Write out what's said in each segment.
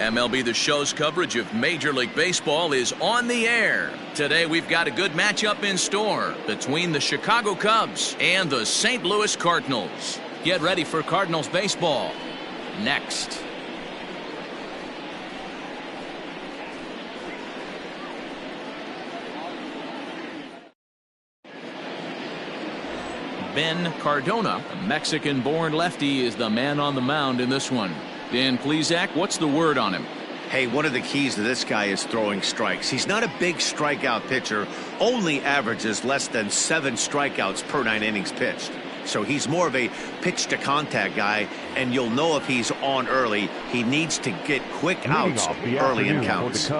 MLB The Show's coverage of Major League Baseball is on the air. Today we've got a good matchup in store between the Chicago Cubs and the St. Louis Cardinals. Get ready for Cardinals baseball next. Ben Cardona, a Mexican-born lefty, is the man on the mound in this one. Dan Plesac, what's the word on him? Hey, one of the keys to this guy is throwing strikes. He's not a big strikeout pitcher, only averages less than 7 strikeouts per 9 innings pitched. So he's more of a pitch-to-contact guy, and you'll know if he's on early. He needs to get quick outs early in counts.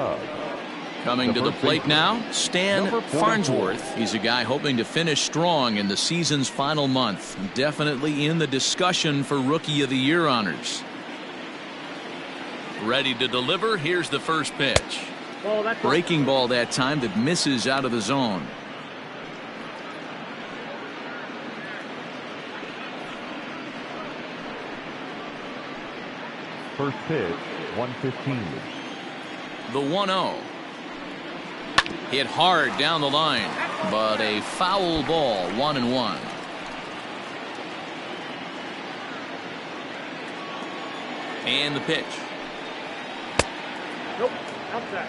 Coming to the plate now, Stan Farnsworth. He's a guy hoping to finish strong in the season's final month. Definitely in the discussion for Rookie of the Year honors. Ready to deliver. Here's the first pitch. Breaking ball that time that misses out of the zone. First pitch, 1:15. The 1-0. Hit hard down the line, but a foul ball, 1-1. And the pitch. Nope, outside.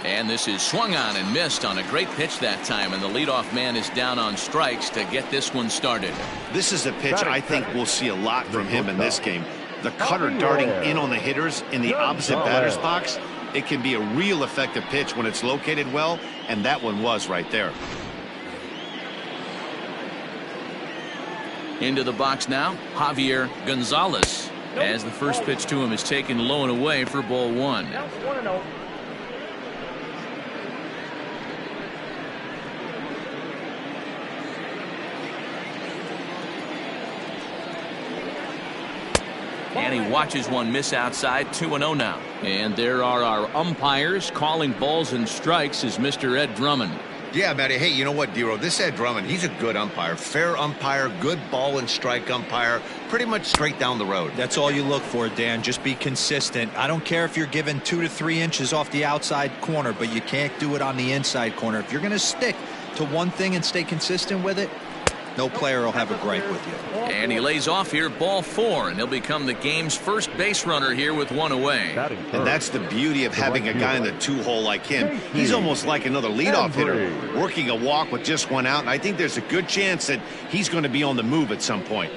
And this is swung on and missed on a great pitch that time, and the leadoff man is down on strikes to get this one started. This is a pitch I think we'll see a lot from him in this game. The cutter darting in on the hitters in the opposite batter's box. It can be a real effective pitch when it's located well, and that one was right there. Into the box now, Javier Gonzalez, as the first pitch to him is taken low and away for ball 1. And he watches one miss outside. 2-0 now. And there are our umpires calling balls and strikes is Mr. Ed Drummond. Yeah, Matty. Hey, you know what, Dero? This Ed Drummond, he's a good umpire. Fair umpire, good ball and strike umpire. Pretty much straight down the road. That's all you look for, Dan. Just be consistent. I don't care if you're given 2 to 3 inches off the outside corner, but you can't do it on the inside corner. If you're going to stick to one thing and stay consistent with it, no player will have a gripe with you. And he lays off here, ball 4, and he'll become the game's first base runner here with 1 away. And that's the beauty of having a guy in the 2-hole like him. He's almost like another leadoff hitter, working a walk with just 1 out, and I think there's a good chance that he's going to be on the move at some point.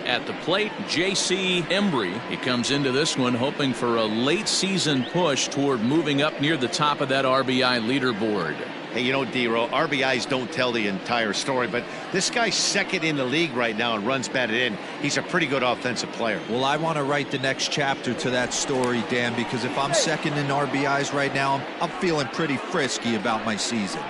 At the plate, J.C. Embry. He comes into this one hoping for a late season push toward moving up near the top of that RBI leaderboard. Hey, you know, Dero, RBIs don't tell the entire story, but this guy's second in the league right now in runs batted in. He's a pretty good offensive player. Well, I want to write the next chapter to that story, Dan, because if I'm second in RBIs right now, I'm feeling pretty frisky about my season.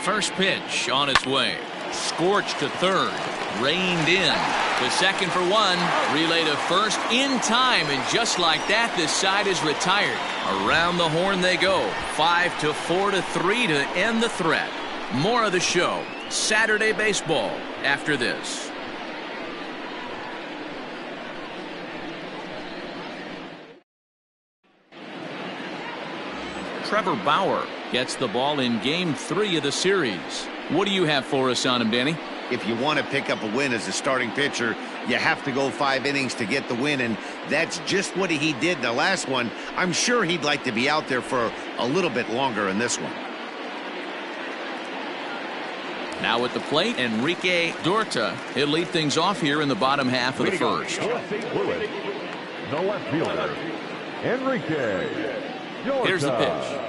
First pitch on its way. Scorched to third. Reined in. To second for 1. Relay to first in time. And just like that, this side is retired. Around the horn they go. 5-4-3 to end the threat. More of the show. Saturday baseball after this. Trevor Bauer gets the ball in game 3 of the series. What do you have for us on him, Danny? If you want to pick up a win as a starting pitcher, you have to go 5 innings to get the win, and that's just what he did in the last one. I'm sure he'd like to be out there for a little bit longer in this one. Now at the plate, Enrique Dorta. He'll lead things off here in the bottom half of the first. The left fielder, Enrique Dorta. Here's the pitch.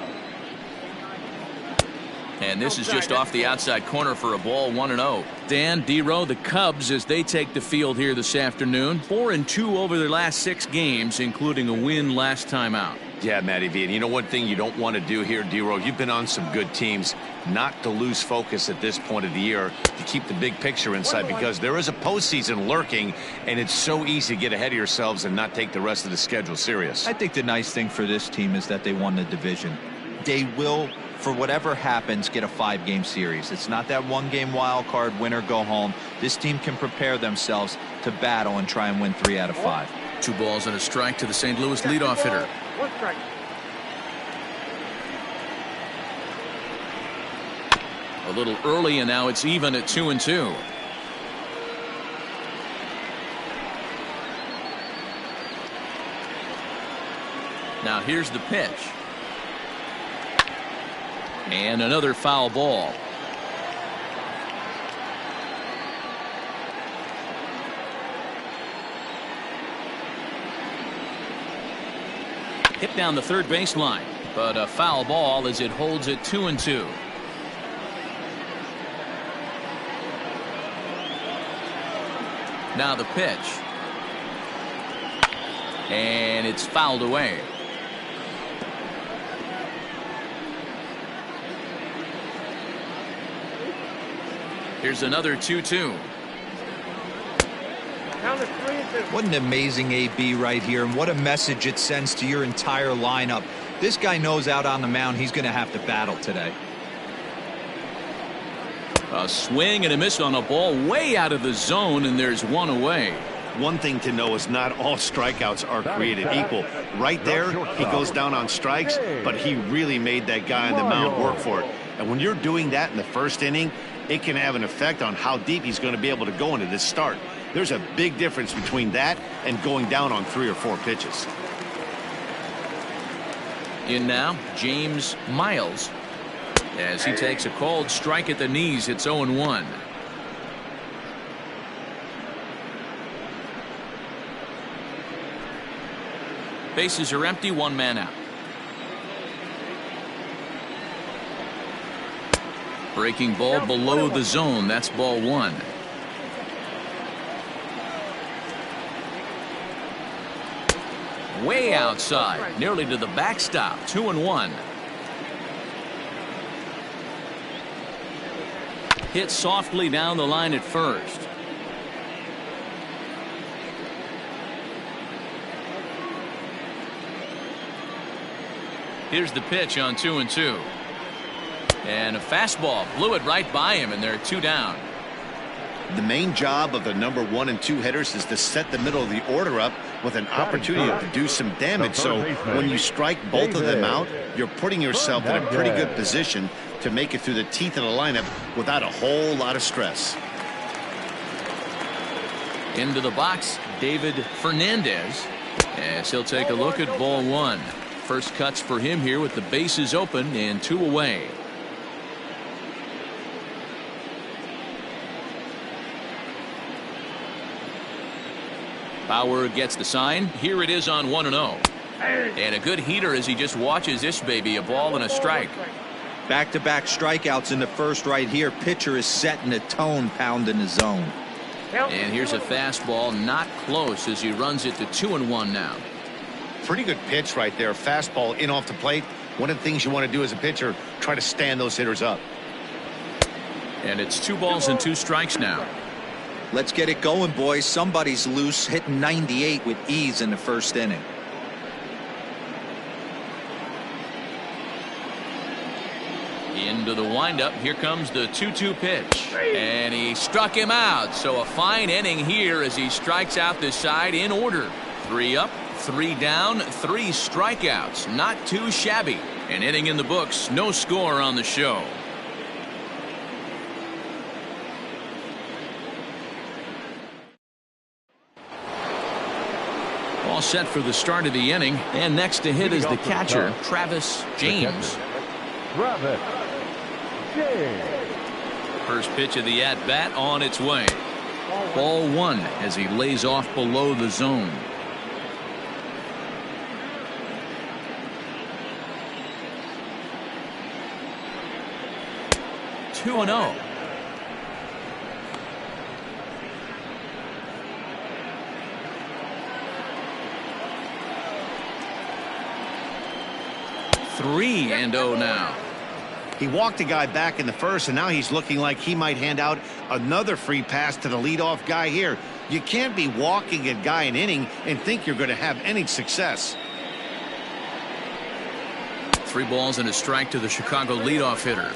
And this is just off the outside corner for a ball, 1-0. Dan, D-Row, the Cubs, as they take the field here this afternoon, 4-2 over their last 6 games, including a win last time out. Yeah, Matty V. And you know one thing you don't want to do here, D-Row, you've been on some good teams, not to lose focus at this point of the year, to keep the big picture in sight, because there is a postseason lurking, and it's so easy to get ahead of yourselves and not take the rest of the schedule serious. I think the nice thing for this team is that they won the division. They will, for whatever happens, get a 5-game series. It's not that 1-game wild card, win or go home. This team can prepare themselves to battle and try and win 3 out of 5. 2 balls and a strike to the St. Louis leadoff hitter. 1 strike. A little early, and now it's even at 2-2. Now here's the pitch. And another foul ball. Hit down the third baseline, but a foul ball as it holds it 2-2. Now the pitch. And it's fouled away. Here's another 2-2. What an amazing AB right here, and what a message it sends to your entire lineup. This guy knows out on the mound he's going to have to battle today. A swing and a miss on a ball way out of the zone, and there's 1 away. One thing to know is not all strikeouts are created equal. Right there, he goes down on strikes, but he really made that guy on the mound work for it. And when you're doing that in the first inning, it can have an effect on how deep he's going to be able to go into this start. There's a big difference between that and going down on 3 or 4 pitches. In now, James Miles, as he takes a called strike at the knees. It's 0-1. Bases are empty, 1 man out. Breaking ball below the zone. That's ball 1. Way outside, nearly to the backstop. 2-1. Hit softly down the line at first. Here's the pitch on 2-2. And a fastball blew it right by him, and they're 2 down. The main job of the number 1 and 2 hitters is to set the middle of the order up with an opportunity to do some damage. So when you strike both of them out, you're putting yourself in a pretty good position to make it through the teeth of the lineup without a whole lot of stress. Into the box, David Fernandez, as he'll take a look at ball 1. First cuts for him here with the bases open and 2 away. Bauer gets the sign. Here it is on 1-0. And a good heater as he just watches this baby. A ball and a strike. Back-to-back strikeouts in the first right here. Pitcher is setting the tone, pounding the zone. And here's a fastball, not close, as he runs it to 2-1 now. Pretty good pitch right there. Fastball in off the plate. One of the things you want to do as a pitcher, try to stand those hitters up. And it's 2 balls and 2 strikes now. Let's get it going, boys. Somebody's loose, hitting 98 with ease in the first inning. Into the windup. Here comes the 2-2 pitch. And he struck him out. So a fine inning here as he strikes out this side in order. 3 up, 3 down, 3 strikeouts. Not too shabby. An inning in the books. No score on the show. All set for the start of the inning, and next to hit is the catcher, Travis James. First pitch of the at-bat on its way. Ball 1 as he lays off below the zone. 2-0. Three and 0 now. He walked a guy back in the first, and now he's looking like he might hand out another free pass to the leadoff guy here. You can't be walking a guy an inning and think you're going to have any success. 3 balls and a strike to the Chicago leadoff hitter.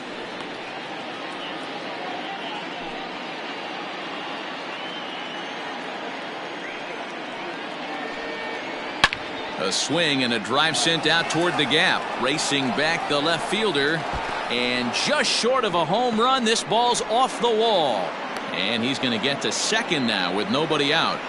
A swing and a drive sent out toward the gap. Racing back the left fielder. And just short of a home run, this ball's off the wall. And he's going to get to second now with nobody out.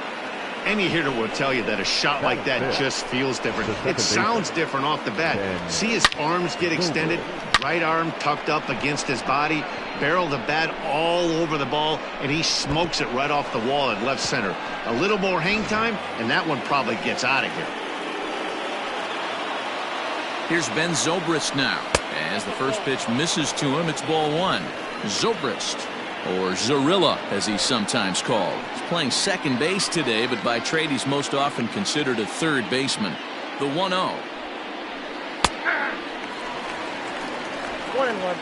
Any hitter will tell you that a shot like that just feels different. It sounds different off the bat. See his arms get extended, right arm tucked up against his body, barrel the bat all over the ball, and he smokes it right off the wall at left center. A little more hang time, and that one probably gets out of here. Here's Ben Zobrist now. As the first pitch misses to him, it's ball 1. Zobrist, or Zorilla as he's sometimes called. He's playing second base today, but by trade he's most often considered a third baseman. The 1-0. 1-1.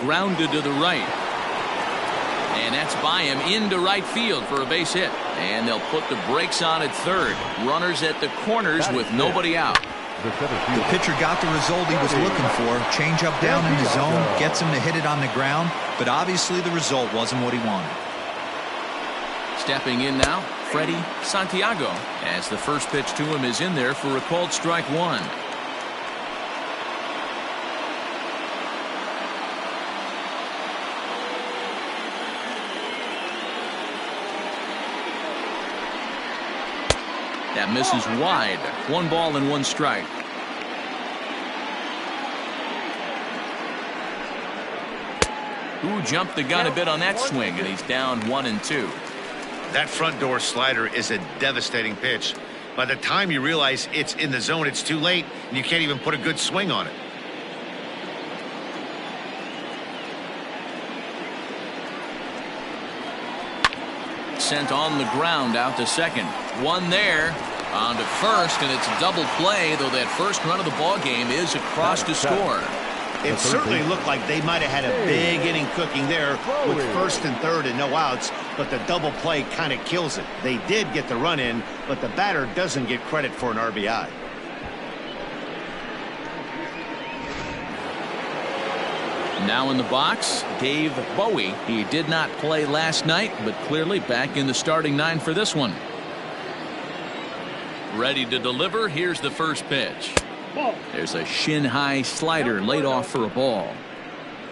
Grounded to the right. And that's by him into right field for a base hit. And they'll put the brakes on at third. Runners at the corners with nobody out. The pitcher got the result he was looking for. Change up down in the zone, gets him to hit it on the ground, but obviously the result wasn't what he wanted. Stepping in now, Freddie Santiago, as the first pitch to him is in there for a called strike 1. That misses wide. 1 ball and 1 strike. Who jumped the gun a bit on that swing, and he's down 1-2. That front door slider is a devastating pitch. By the time you realize it's in the zone, it's too late, and you can't even put a good swing on it. Sent on the ground out to second. 1 there. On to first, and it's a double play, though that first run of the ball game is across to score. It certainly looked like they might have had a big inning cooking there with first and third and no outs, but the double play kind of kills it. They did get the run in, but the batter doesn't get credit for an RBI. Now in the box, Dave Bowie. He did not play last night, but clearly back in the starting 9 for this one. Ready to deliver. Here's the first pitch. There's a shin-high slider laid off for a ball.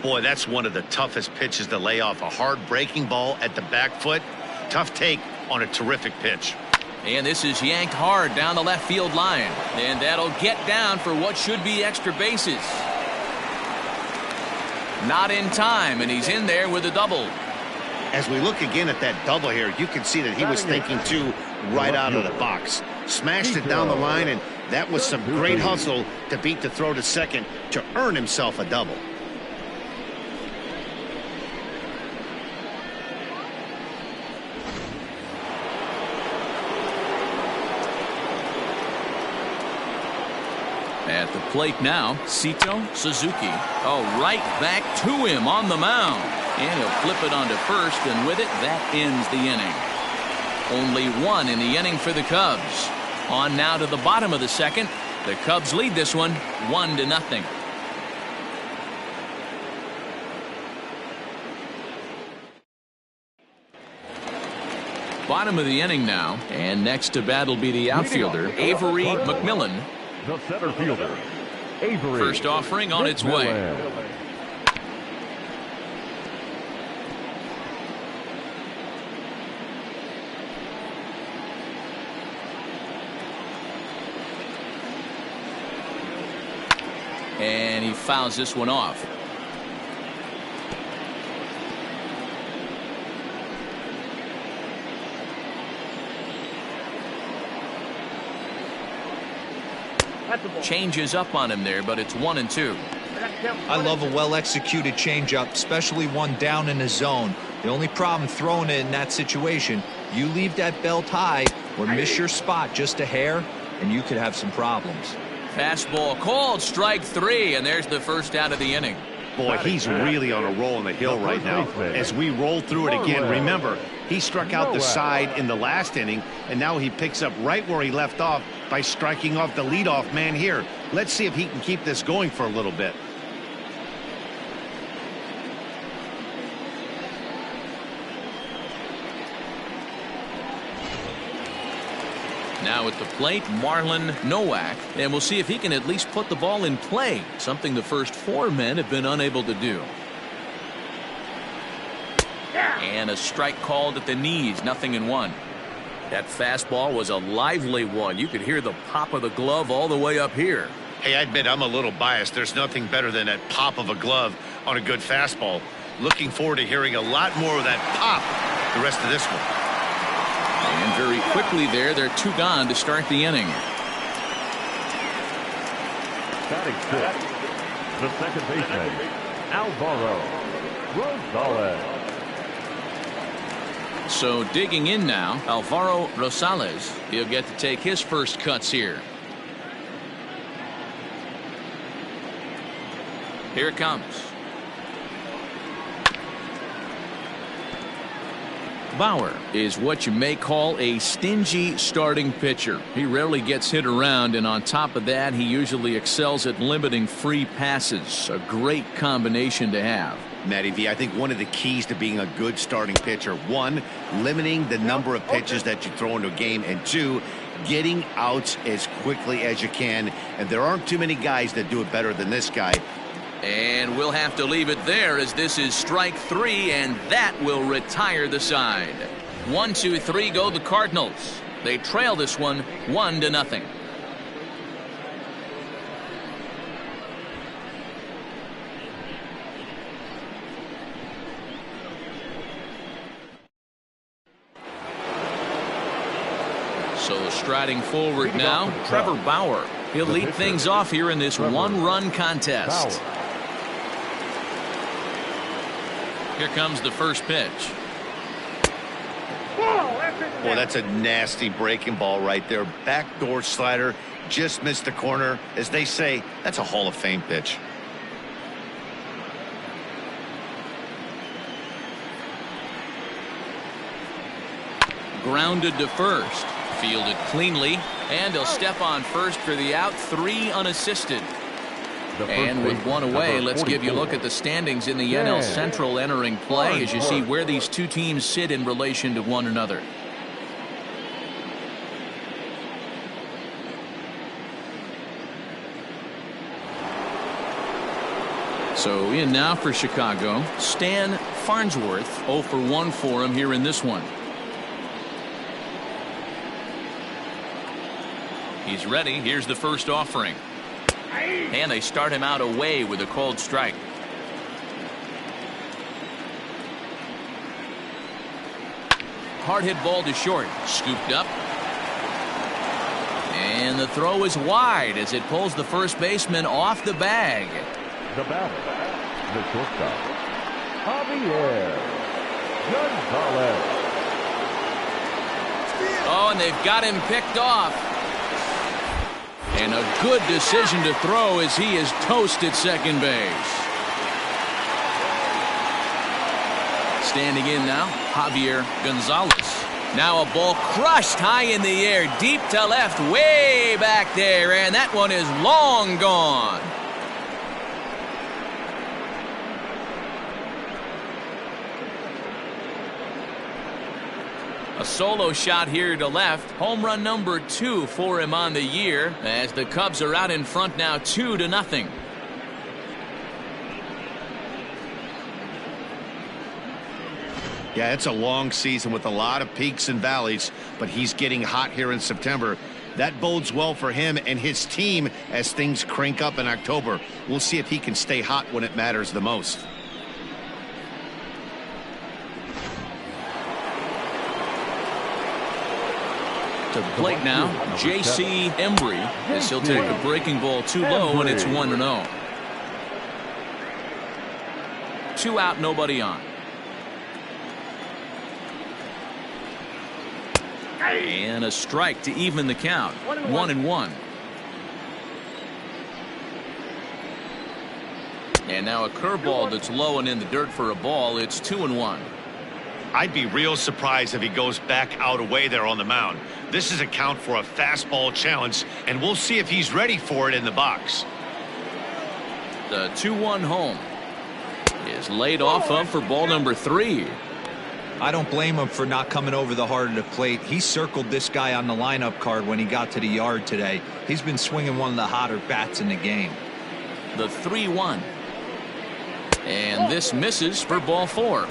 Boy, that's one of the toughest pitches to lay off. A hard breaking ball at the back foot. Tough take on a terrific pitch. And this is yanked hard down the left field line. And that'll get down for what should be extra bases. Not in time, and he's in there with a double. As we look again at that double here, you can see that he was thinking too right out of the box. Smashed it down the line, and that was some great hustle to beat the throw to second to earn himself a double. At the plate now, Sito Suzuki. Oh, right back to him on the mound. And he'll flip it onto first, and with it, that ends the inning. Only 1 in the inning for the Cubs. On now to the bottom of the second. The Cubs lead this one 1-0. Bottom of the inning now, and next to bat will be the outfielder, Avery McMillan. The center fielder, Avery. First offering on its way. And he fouls this one off. Changes up on him there, but it's 1-2. I love a well-executed changeup, especially one down in the zone. The only problem throwing it in that situation, you leave that belt high or miss your spot just a hair, and you could have some problems. Fastball called, strike 3, and there's the first out of the inning. Boy, he's really on a roll on the hill right now. As we roll through it again, remember, he struck out the side in the last inning, and now he picks up right where he left off by striking off the leadoff man here. Let's see if he can keep this going for a little bit. Now at the plate, Marlon Nowak, and we'll see if he can at least put the ball in play, something the first 4 men have been unable to do. And a strike called at the knees, 0-1. That fastball was a lively one. You could hear the pop of the glove all the way up here. Hey, I admit I'm a little biased. There's nothing better than that pop of a glove on a good fastball. Looking forward to hearing a lot more of that pop the rest of this one. And very quickly there, they're 2 gone to start the inning. Batting 6, the second baseman, Alvaro Rosales. So digging in now, Alvaro Rosales. He'll get to take his first cuts here. Here it comes. Bauer is what you may call a stingy starting pitcher. He rarely gets hit around, and on top of that, he usually excels at limiting free passes. A great combination to have. Matty V, I think one of the keys to being a good starting pitcher, 1, limiting the number of pitches that you throw into a game, and 2, getting outs as quickly as you can. And there aren't too many guys that do it better than this guy. And we'll have to leave it there, as this is strike 3, and that will retire the side. 1-2-3 go the Cardinals. They trail this one 1-0. So striding forward now, Trevor Bauer. He'll lead things off here in this 1-run contest. Here comes the first pitch. Well, that's a nasty breaking ball right there. Backdoor slider, just missed the corner. As they say, that's a Hall of Fame pitch. Grounded to first. Fielded cleanly. And he'll step on first for the out. 3 unassisted. And with 1 away, let's give you a look at the standings in the NL Central entering play as you see where these 2 teams sit in relation to one another. So in now for Chicago, Stan Farnsworth. 0 for 1 for him here in this one. He's ready. Here's the first offering. And they start him out away with a called strike. Hard hit ball to short. Scooped up. And the throw is wide as it pulls the first baseman off the bag. The batter, the shortstop, Javier Gonzalez. Oh, and they've got him picked off. And a good decision to throw as he is toast at second base. Standing in now, Javier Gonzalez. Now a ball crushed high in the air, deep to left, way back there, and that one is long gone. A solo shot here to left. Home run number 2 for him on the year as the Cubs are out in front now 2-0. Yeah, it's a long season with a lot of peaks and valleys, but he's getting hot here in September. That bodes well for him and his team as things crank up in October. We'll see if he can stay hot when it matters the most. To the plate now, J.C. Embry, as he'll take a breaking ball too low, and it's 1-0. 2 out, nobody on. And a strike to even the count. 1-1. And now a curveball that's low and in the dirt for a ball. It's 2-1. I'd be real surprised if he goes back out away there on the mound. This is a count for a fastball challenge, and we'll see if he's ready for it in the box. The 2-1 home is laid off of for ball number 3. I don't blame him for not coming over the heart of the plate. He circled this guy on the lineup card when he got to the yard today. He's been swinging one of the hotter bats in the game. The 3-1. And this misses for ball 4.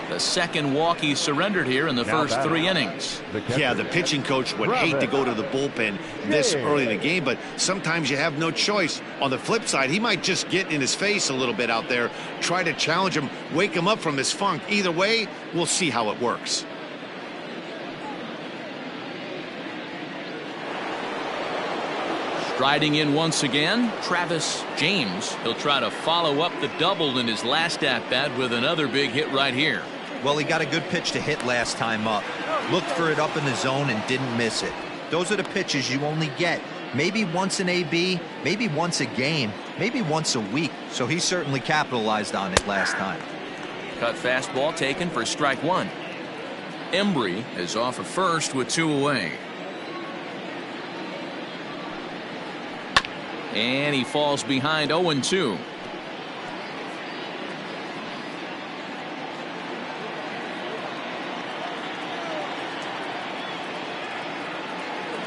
The second walk he surrendered here in the first 3 innings. Yeah, the pitching coach would hate to go to the bullpen this early in the game, but sometimes you have no choice. On the flip side, he might just get in his face a little bit out there, try to challenge him, wake him up from his funk. Either way, we'll see how it works. Striding in once again, Travis James. He'll try to follow up the double in his last at-bat with another big hit right here. Well, he got a good pitch to hit last time up. Looked for it up in the zone and didn't miss it. Those are the pitches you only get maybe once in AB, maybe once a game, maybe once a week. So he certainly capitalized on it last time. Cut fastball taken for strike 1. Embry is off of first with 2 away. And he falls behind 0-2.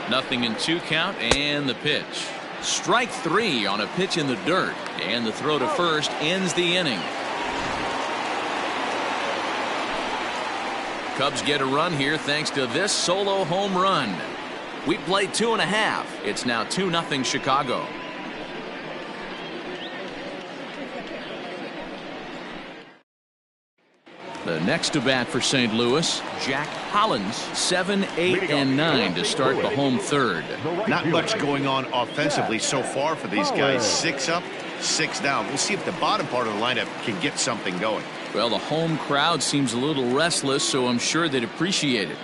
Nothing in 2 count, and the pitch. Strike 3 on a pitch in the dirt, and the throw to first ends the inning. Cubs get a run here thanks to this solo home run. We played 2.5. It's now 2-0 Chicago. The next to bat for St. Louis, Jack Hollins, 7, 8, and 9 to start the home third. Not much going on offensively so far for these guys. 6 up, 6 down. We'll see if the bottom part of the lineup can get something going. Well, the home crowd seems a little restless, so I'm sure they'd appreciate it.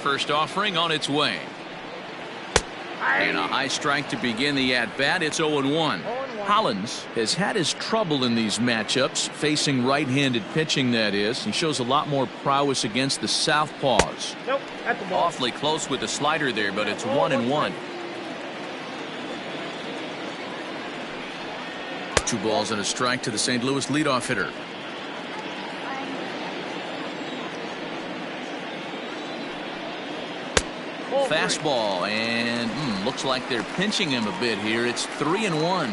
First offering on its way. And a high strike to begin the at-bat. It's 0-1. Hollins has had his trouble in these matchups, facing right-handed pitching, that is. He shows a lot more prowess against the southpaws. Nope, at the ball. Awfully close with the slider there, but it's 1-1. 2 balls and a strike to the St. Louis leadoff hitter. Fastball, and looks like they're pinching him a bit here. It's 3-1.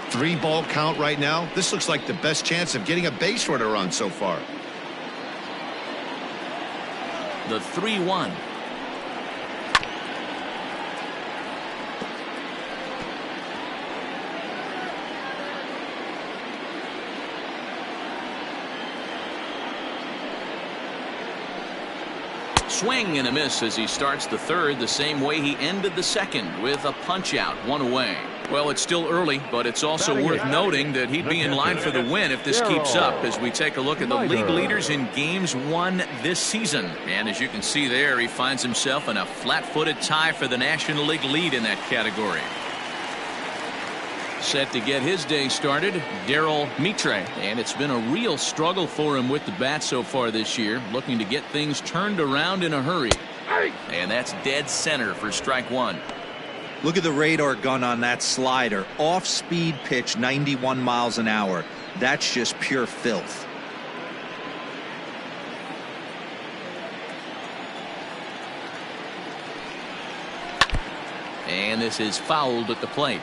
3-ball count right now. This looks like the best chance of getting a base runner on so far. The 3-1. Swing and a miss as he starts the third the same way he ended the second, with a punch out, 1 away. Well, it's still early, but it's also worth noting that he'd be in line for the win if this keeps up, as we take a look at the league leaders in games won this season. And as you can see there, he finds himself in a flat-footed tie for the National League lead in that category. Set to get his day started, Darryl Mitre, and it's been a real struggle for him with the bat so far this year, looking to get things turned around in a hurry. And that's dead center for strike 1. Look at the radar gun on that slider. Off-speed pitch, 91 miles an hour. That's just pure filth. And this is fouled at the plate.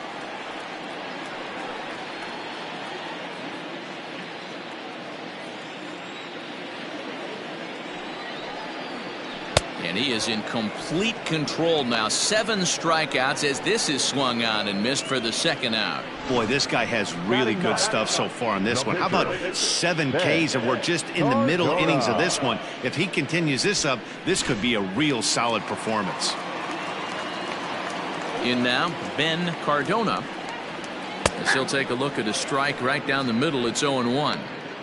And he is in complete control now. 7 strikeouts as this is swung on and missed for the second out. Boy, this guy has really good stuff so far on this one. How about 7 Ks, and we're just in the middle innings of this one. If he continues this up, this could be a real solid performance. In now, Ben Cardona. As he'll take a look at a strike right down the middle. It's 0-1.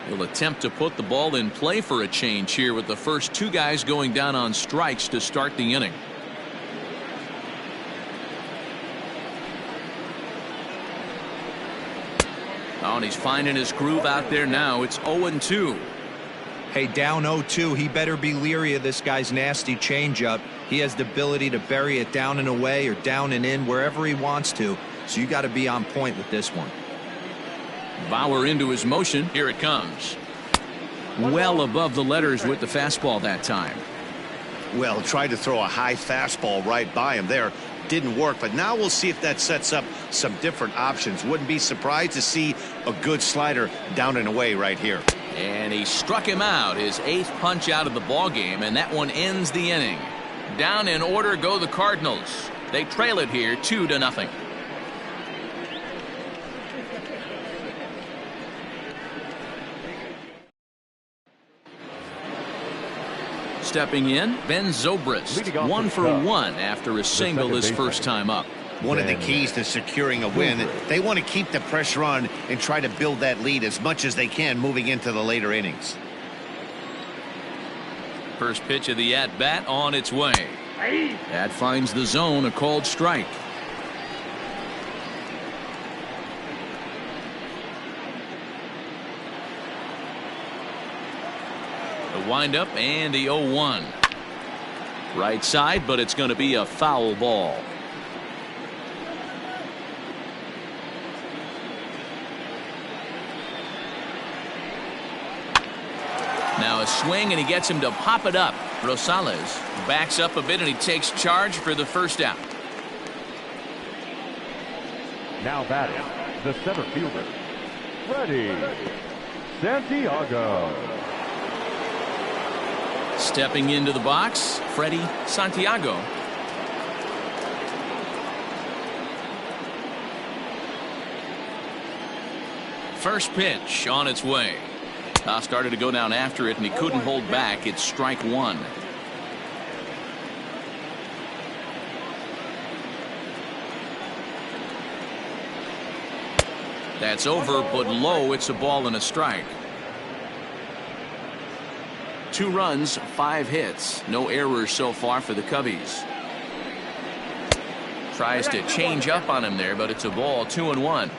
He'll attempt to put the ball in play for a change here with the first 2 guys going down on strikes to start the inning. Oh, and he's finding his groove out there now. It's 0-2. Hey, down 0-2. He better be leery of this guy's nasty changeup. He has the ability to bury it down and away or down and in wherever he wants to. So you got to be on point with this one. Bauer into his motion. Here it comes. Well above the letters with the fastball that time. Well, tried to throw a high fastball right by him there. Didn't work, but now we'll see if that sets up some different options. Wouldn't be surprised to see a good slider down and away right here. And he struck him out, his 8th punch out of the ball game, and that one ends the inning. Down in order go the Cardinals. They trail it here 2-0. Stepping in, Ben Zobrist, 1 for 1 after a single his first time up. One of the keys to securing a win, they want to keep the pressure on and try to build that lead as much as they can moving into the later innings. First pitch of the at-bat on its way. That finds the zone, a called strike. The windup and the 0-1. Right side, but it's going to be a foul ball. Now a swing, and he gets him to pop it up. Rosales backs up a bit, and he takes charge for the first out. Now batting, the center fielder, Freddie Santiago. Stepping into the box, Freddie Santiago. First pitch on its way. Started to go down after it, and he couldn't hold back. It's strike 1. That's over, but low. It's a ball and a strike. 2 runs, 5 hits. No errors so far for the Cubbies. Tries to change up on him there, but it's a ball. 2-1.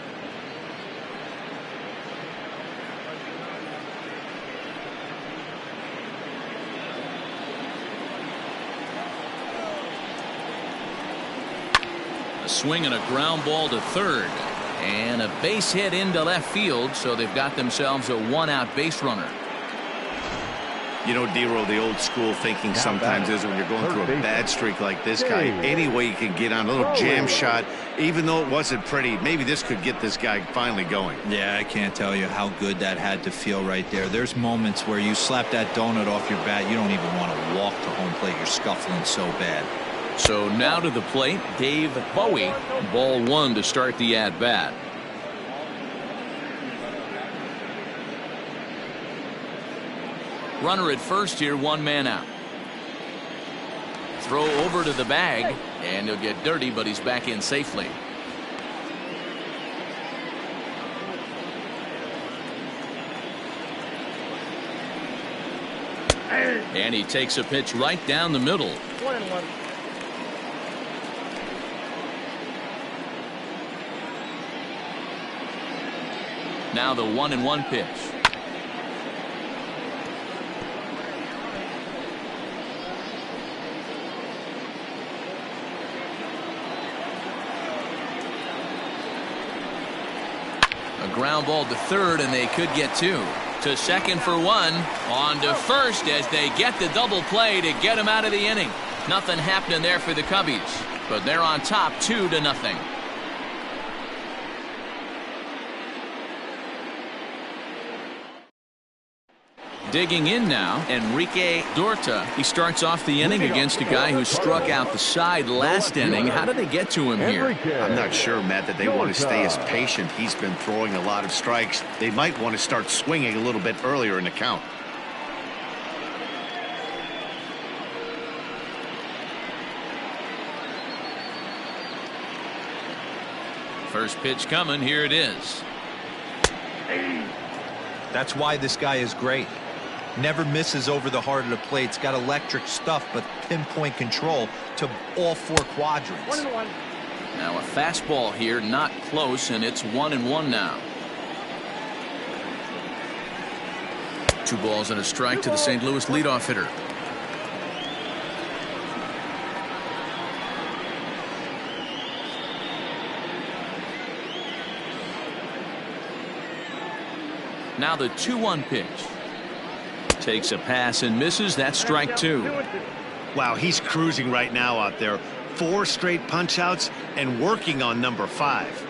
A swing and a ground ball to third. And a base hit into left field, so they've got themselves a 1-out base runner. You know, D-Roll, the old school thinking sometimes is when you're going through a bad streak like this guy, any way you can get on a little jam shot, even though it wasn't pretty, maybe this could get this guy finally going. Yeah, I can't tell you how good that had to feel right there. There's moments where you slap that donut off your bat, you don't even want to walk to home plate. You're scuffling so bad. So now to the plate, Dave Bowie. Ball 1 to start the at-bat. Runner at first here, 1 man out. Throw over to the bag, and he'll get dirty, but he's back in safely. And he takes a pitch right down the middle. 1-1. Now the 1-1 pitch. A ground ball to third, and they could get 2. To second for 1. On to first as they get the double play to get him out of the inning. Nothing happening there for the Cubbies, but they're on top 2-0. Digging in now, Enrique Dorta. He starts off the inning against a guy who struck out the side last inning. How did they get to him here? I'm not sure, Matt, that they want to stay as patient. He's been throwing a lot of strikes. They might want to start swinging a little bit earlier in the count. First pitch coming. Here it is. That's why this guy is great. Never misses over the heart of the plate. It's got electric stuff, but pinpoint control to all 4 quadrants. Now a fastball here, not close, and it's 1-1 now. 2 balls and a strike to the St. Louis leadoff hitter. Now the 2-1 pitch. Takes a pass and misses. That's strike 2. Wow, he's cruising right now out there. 4 straight punch outs and working on number 5.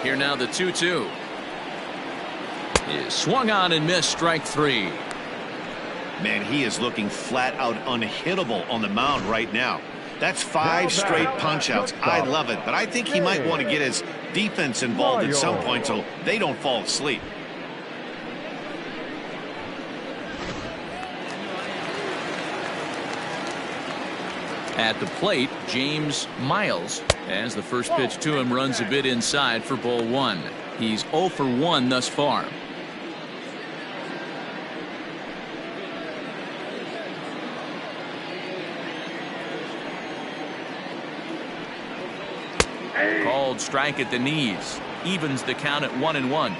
Here now the 2-2. Is swung on and missed. Strike 3. Man, he is looking flat out unhittable on the mound right now. That's 5 straight punch outs. I love it, but I think he might want to get his defense involved at some point so they don't fall asleep. At the plate, James Miles, as the first pitch to him runs a bit inside for ball 1. He's 0 for 1 thus far. Called strike at the knees. Evens the count at 1-1.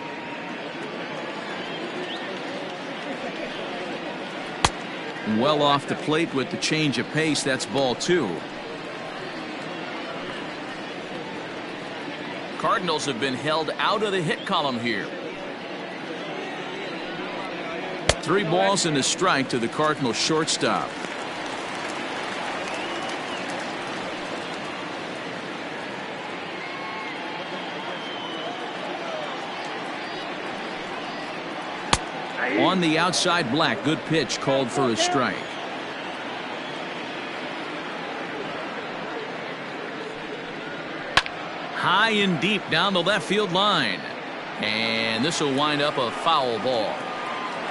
Well off the plate with the change of pace. That's ball 2. Cardinals have been held out of the hit column here. 3 balls and a strike to the Cardinals shortstop. On the outside, Black. Good pitch called for a strike. High and deep down the left field line. And this will wind up a foul ball.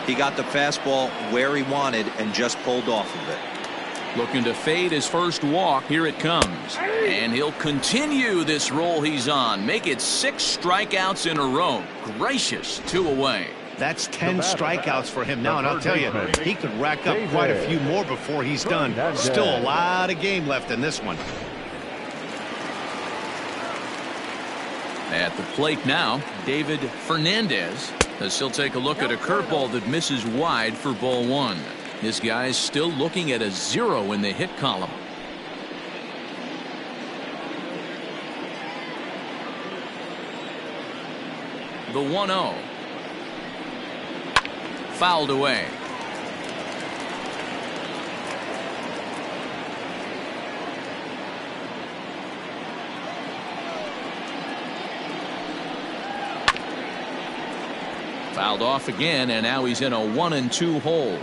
He got the fastball where he wanted and just pulled off of it. Looking to fade his first walk. Here it comes. And he'll continue this roll he's on. Make it 6 strikeouts in a row. Gracious, 2 away. That's 10 strikeouts for him now, and I'll tell you, he could rack up quite a few more before he's done. Still a lot of game left in this one. At the plate now, David Fernandez, as he'll take a look at a curveball that misses wide for ball 1. This guy's still looking at a 0 in the hit column. The 1-0. Fouled away. Fouled off again, and now he's in a 1-2 hole.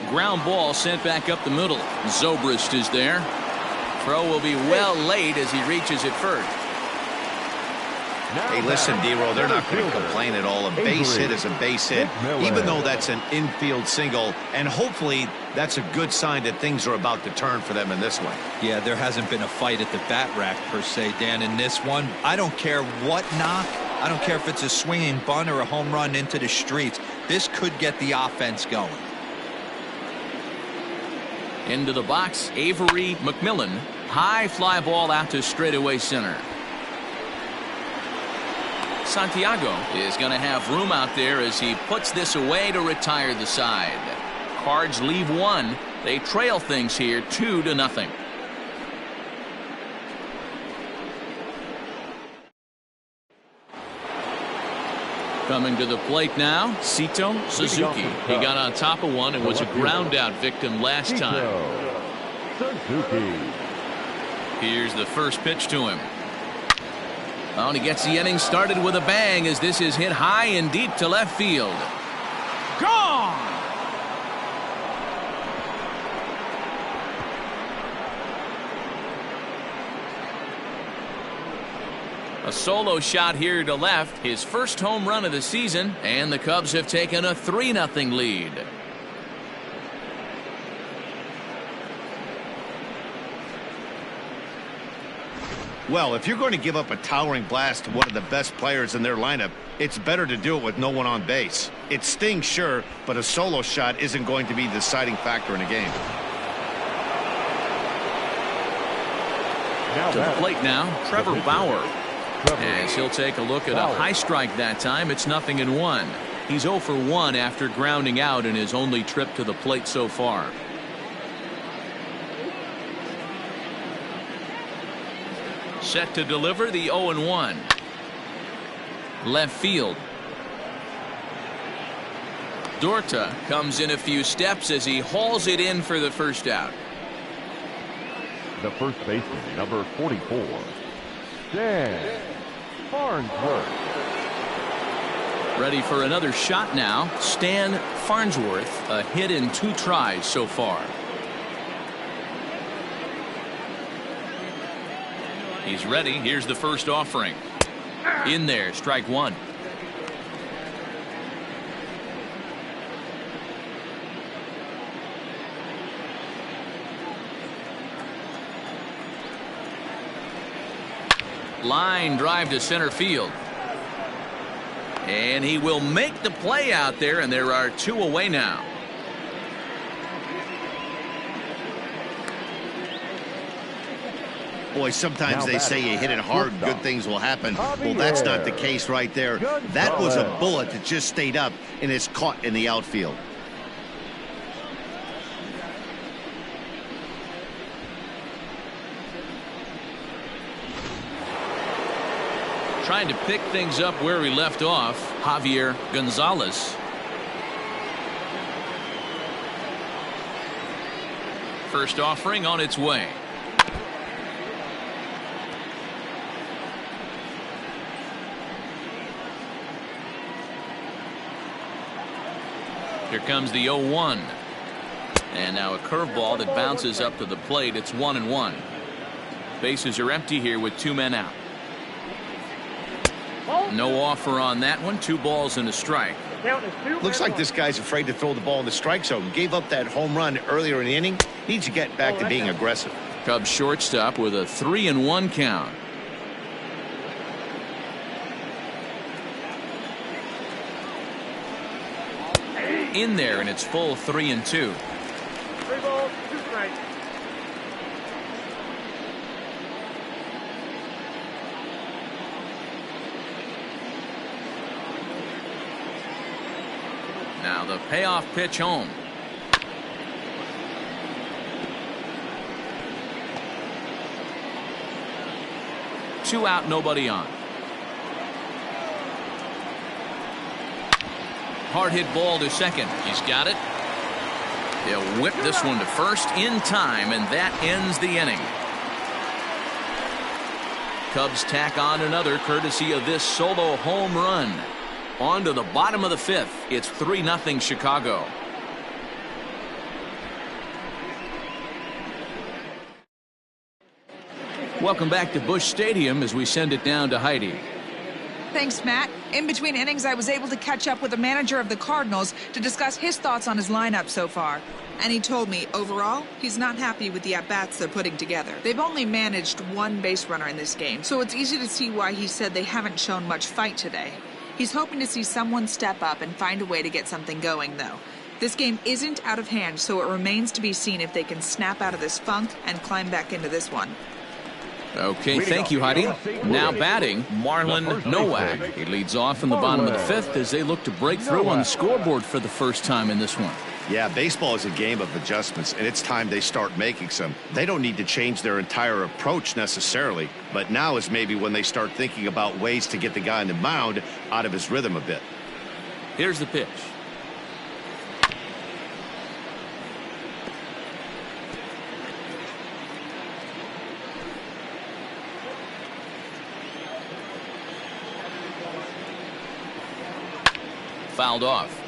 Ground ball sent back up the middle. Zobrist is there. Throw will be well late as he reaches it first. Hey, listen, D-Roll, they're not going to complain at all. A base hit is a base hit, even though that's an infield single, and hopefully that's a good sign that things are about to turn for them in this one. Yeah, there hasn't been a fight at the bat rack per se, Dan, in this one. I don't care what knock. I don't care if it's a swinging bunt or a home run into the streets. This could get the offense going. Into the box, Avery McMillan. High fly ball out to straightaway center. Santiago is going to have room out there as he puts this away to retire the side. Cards leave 1. They trail things here 2-0. Coming to the plate now, Sito Suzuki. He got on top of one and was a ground out victim last time. Suzuki. Here's the first pitch to him. Oh, and he gets the inning started with a bang as this is hit high and deep to left field. Gone! A solo shot here to left, his first home run of the season, and the Cubs have taken a 3-0 lead. Well, if you're going to give up a towering blast to one of the best players in their lineup, it's better to do it with no one on base. It stings, sure, but a solo shot isn't going to be the deciding factor in a game. To the plate now, Trevor Bauer. As he'll take a look at a high strike that time. It's 0-1. He's 0 for 1 after grounding out in his only trip to the plate so far. Set to deliver the 0-1. Left field. Dorta comes in a few steps as he hauls it in for the first out. The first baseman, number 44, Dan Farnsworth. Ready for another shot now. Stan Farnsworth, a hit in 2 tries so far. He's ready. Here's the first offering. In there, strike 1. Line drive to center field. And he will make the play out there, and there are 2 away now. Boy, sometimes they say you hit it hard, good things will happen. Well, that's not the case right there. That was a bullet that just stayed up and is caught in the outfield. Trying to pick things up where we left off, Javier Gonzalez. First offering on its way. Here comes the 0-1. And now a curveball that bounces up to the plate. It's 1-1. Bases are empty here with 2 men out. No offer on that one. 2 balls and a strike. Looks like this guy's afraid to throw the ball in the strike zone. Gave up that home run earlier in the inning. Needs to get back to being aggressive. Cubs shortstop with a 3-1 count. In there, and it's full 3-2. 3 balls, 2 strikes. Now the payoff pitch home. Two out, nobody on. Hard hit ball to second. He's got it. He'll whip this one to first in time, and that ends the inning. Cubs tack on another courtesy of this solo home run. On to the bottom of the 5th. It's 3-0 Chicago. Welcome back to Busch Stadium as we send it down to Heidi. Thanks, Matt. In between innings, I was able to catch up with the manager of the Cardinals to discuss his thoughts on his lineup so far. And he told me, overall, he's not happy with the at-bats they're putting together. They've only managed 1 base runner in this game, so it's easy to see why he said they haven't shown much fight today. He's hoping to see someone step up and find a way to get something going, though. This game isn't out of hand, so it remains to be seen if they can snap out of this funk and climb back into this one. Okay, thank you, Heidi. Now batting, Marlon Nowak. He leads off in the bottom of the 5th as they look to break through on the scoreboard for the first time in this one. Yeah, baseball is a game of adjustments, and it's time they start making some. They don't need to change their entire approach necessarily, but now is maybe when they start thinking about ways to get the guy on the mound out of his rhythm a bit. Here's the pitch. fouled off.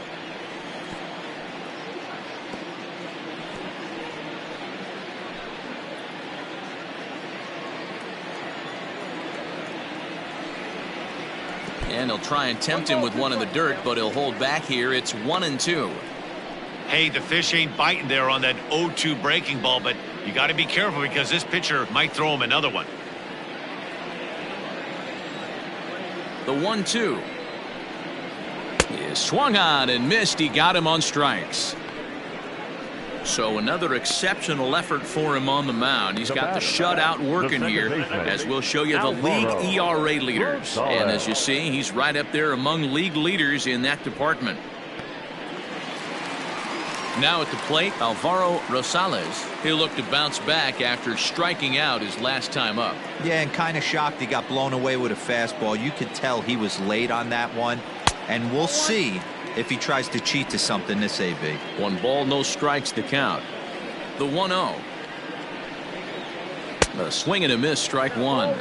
And he'll try and tempt him with one in the dirt, but he'll hold back here. It's 1-2. Hey, the fish ain't biting there on that 0-2 breaking ball, but you got to be careful because this pitcher might throw him another one. The 1-2 is swung on and missed. He got him on strikes. So another exceptional effort for him on the mound. He's got the shutout working here, as we'll show you the league ERA leaders. And as you see, he's right up there among league leaders in that department. Now at the plate, Alvaro Rosales. He'll look to bounce back after striking out his last time up. Yeah, and kind of shocked he got blown away with a fastball. You could tell he was late on that one. And we'll see if he tries to cheat to something this AB. 1 ball, no strikes to count. The 1-0. A swing and a miss, strike one.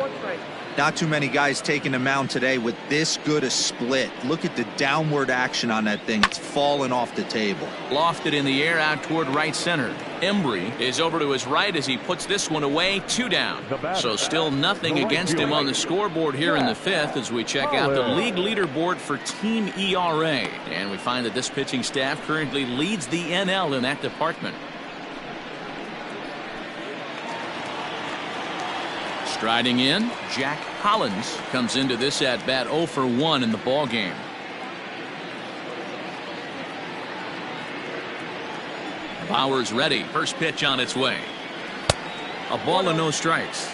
Not too many guys taking the mound today with this good a split. Look at the downward action on that thing. It's falling off the table. Lofted in the air out toward right center. Embry is over to his right as he puts this one away. 2 down. So still nothing against him on the scoreboard here in the 5th as we check out the league leaderboard for team ERA. And we find that this pitching staff currently leads the NL in that department. Striding in, Jack Hollins comes into this at bat 0 for 1 in the ball game. Bauer's ready. First pitch on its way. A ball and no strikes.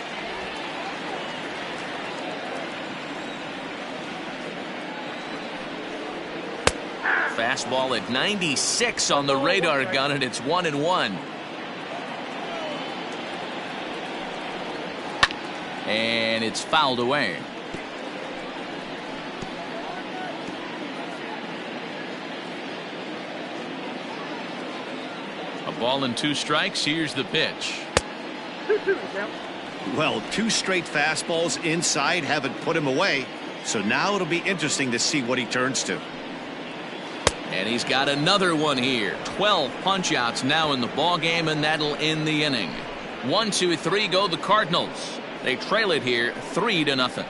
Fastball at 96 on the radar gun, and it's 1-1. And it's fouled away. A ball and 2 strikes. Here's the pitch. Well, 2 straight fastballs inside haven't put him away. So now it'll be interesting to see what he turns to. And he's got another one here. 12 punch outs now in the ball game, and that'll end the inning. 1, 2, 3 go the Cardinals. They trail it here 3-0.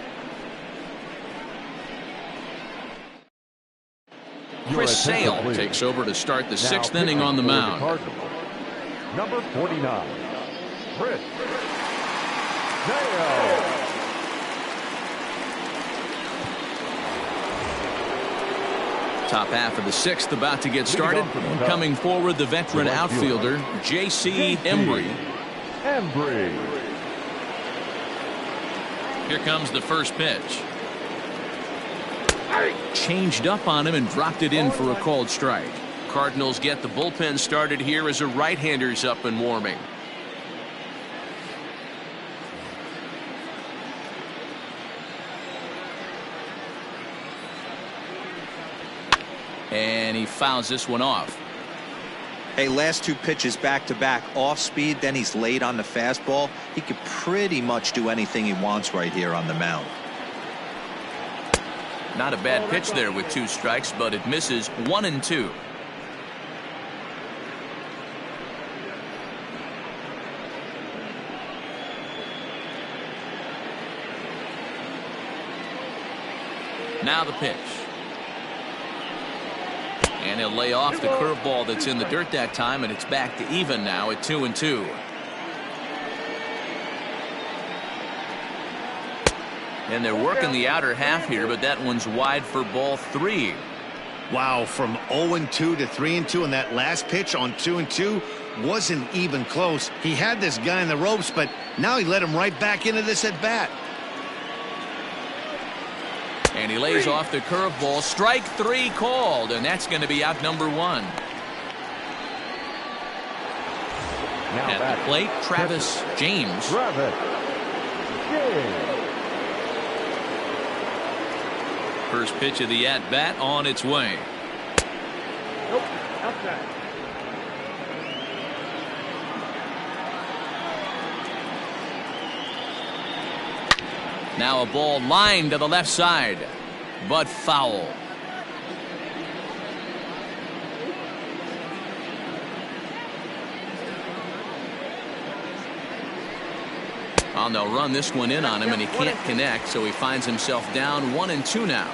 Chris Sale takes over to start the 6th inning on the mound. Number 49, Chris Sale. Top half of the 6th about to get started. And coming forward, the veteran outfielder, J.C. Embry. Here comes the first pitch. Changed up on him and dropped it in for a called strike. Cardinals get the bullpen started here as a right-hander's up and warming. And he fouls this one off. Hey, last 2 pitches back-to-back off speed, then he's late on the fastball. He could pretty much do anything he wants right here on the mound. Not a bad pitch there with 2 strikes, but it misses. 1-2. Now the pitch. And he'll lay off the curveball that's in the dirt that time, and it's back to even now at 2-2. And they're working the outer half here, but that one's wide for ball 3. Wow, from 0-2 to 3-2, and that last pitch on 2-2 wasn't even close. He had this guy in the ropes, but now he let him right back into this at bat. And he lays off the curveball. Strike 3 called, and that's going to be out number 1. At the plate, Travis James. First pitch of the at-bat on its way. Nope, outside. Now a ball lined to the left side, but foul. And they'll run this one in on him, and he can't connect, so he finds himself down 1-2 now.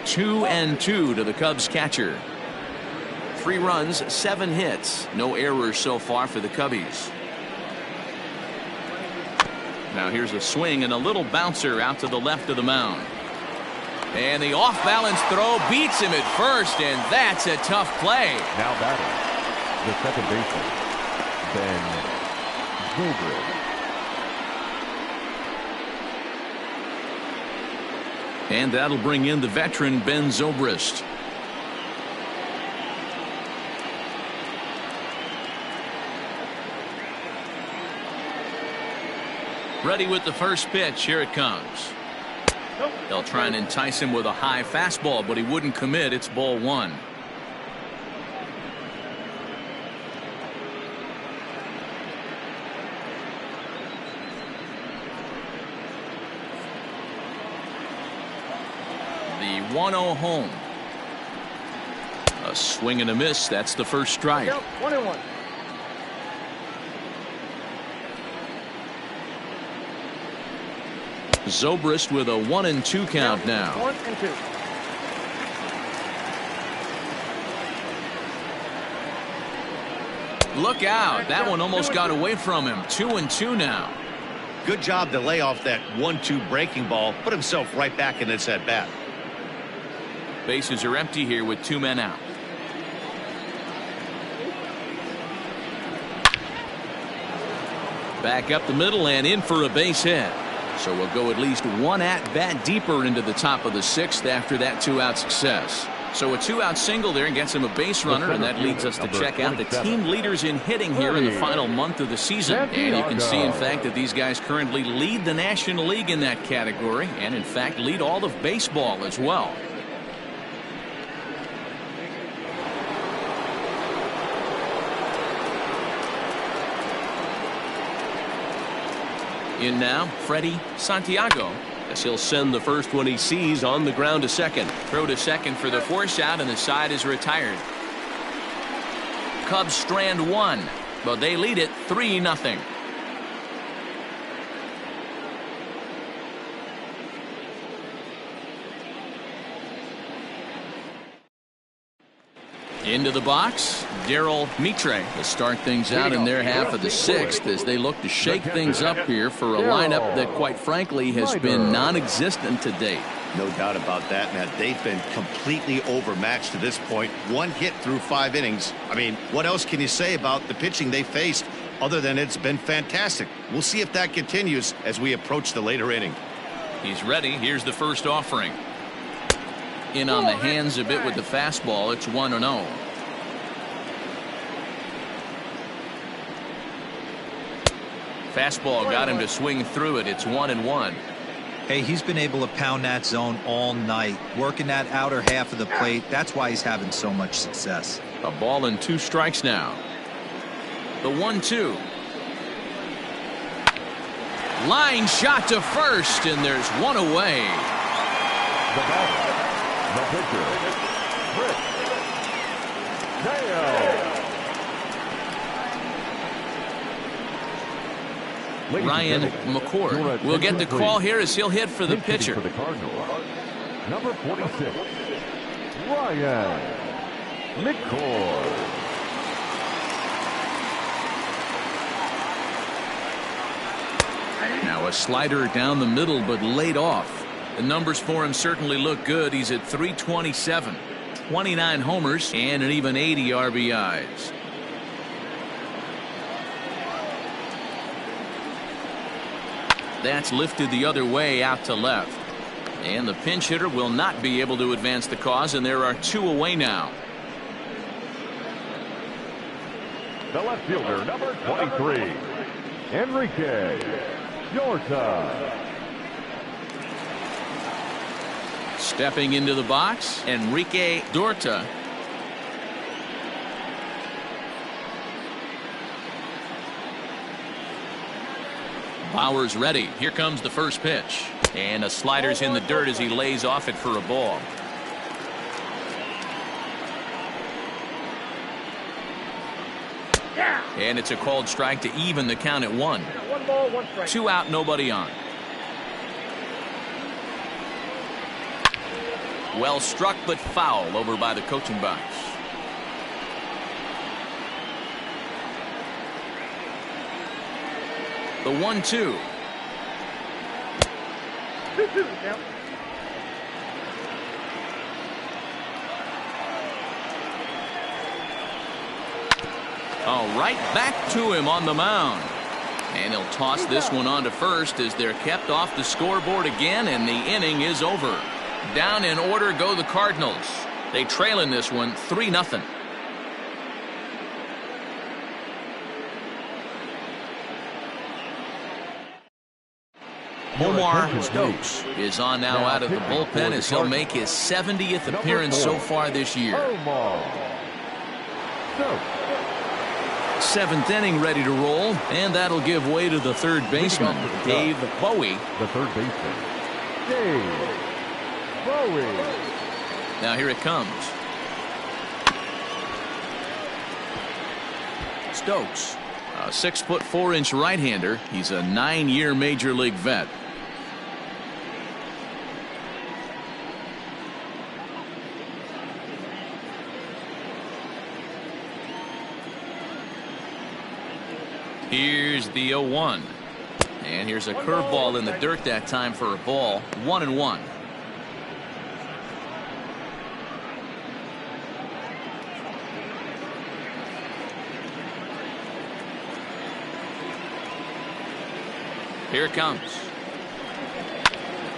2-2 to the Cubs catcher. 3 runs, 7 hits, no errors so far for the Cubbies. Now here's a swing and a little bouncer out to the left of the mound. And the off-balance throw beats him at first, and that's a tough play. Now batting, the second baseman, Ben Zobrist. And that'll bring in the veteran Ben Zobrist. Ready with the first pitch. Here it comes. They'll try and entice him with a high fastball, but he wouldn't commit. It's ball 1. The 1-0 home. A swing and a miss. That's the first strike. 1-1. Zobrist with a 1-2 count now. 1-2. Look out. That one almost got away from him. 2-2 now. Good job to lay off that 1-2 breaking ball. Put himself right back in this at bat. Bases are empty here with 2 men out. Back up the middle and in for a base hit. So we'll go at least 1 at-bat deeper into the top of the 6th after that 2-out success. So a 2-out single there gets him a base runner, and that leads us to check out the team leaders in hitting here in the final month of the season. And you can see, in fact, that these guys currently lead the National League in that category, and in fact lead all of baseball as well. In now, Freddie Santiago, as he'll send the first one he sees on the ground to second. Throw to second for the force out, and the side is retired. Cubs strand 1, but they lead it 3-0. Into the box, Darryl Mitre to start things out in their half of the 6th as they look to shake things up here for a lineup that, quite frankly, has been non-existent to date. No doubt about that, Matt. They've been completely overmatched to this point. 1 hit through 5 innings. I mean, what else can you say about the pitching they faced other than it's been fantastic? We'll see if that continues as we approach the later inning. He's ready. Here's the first offering. In on the hands a bit with the fastball. It's 1-0. Fastball got him to swing through it. It's 1-1. Hey, he's been able to pound that zone all night, working that outer half of the plate. That's why he's having so much success. A ball and 2 strikes now. The 1-2. Line shot to first, and there's 1 away. The batter, the pitcher, Chris Sale. Ryan McCord will get the call here as he'll hit for the pitcher. For the Cardinals, number 46, Ryan McCord. Now a slider down the middle, but laid off. The numbers for him certainly look good. He's at 327, 29 homers, and an even 80 RBIs. That's lifted the other way out to left. And the pinch hitter will not be able to advance the cause, and there are 2 away now. The left fielder, number 23, Enrique Dorta. Stepping into the box, Enrique Dorta. Bauer's ready. Here comes the first pitch. And a slider's in the dirt as he lays off it for a ball. And it's a called strike to even the count at 1. 1 ball, 1 strike. 2 out, nobody on. Well struck, but foul over by the coaching box. The 1-2. 2-2 count. All right, back to him on the mound. And he'll toss this one on to first as they're kept off the scoreboard again, and the inning is over. Down in order go the Cardinals. They trail in this one 3-0. Omar Stokes is on now out of the bullpen as he'll make his 70th appearance so far this year. Omar Stokes. 7th inning ready to roll, and that'll give way to the third baseman, Dave Bowie. The third baseman, Dave Bowie. Now here it comes. Stokes, a 6'4" right-hander. He's a 9-year major league vet. Here's the 0-1. And here's a curveball in the dirt that time for a ball. 1-1. Here it comes.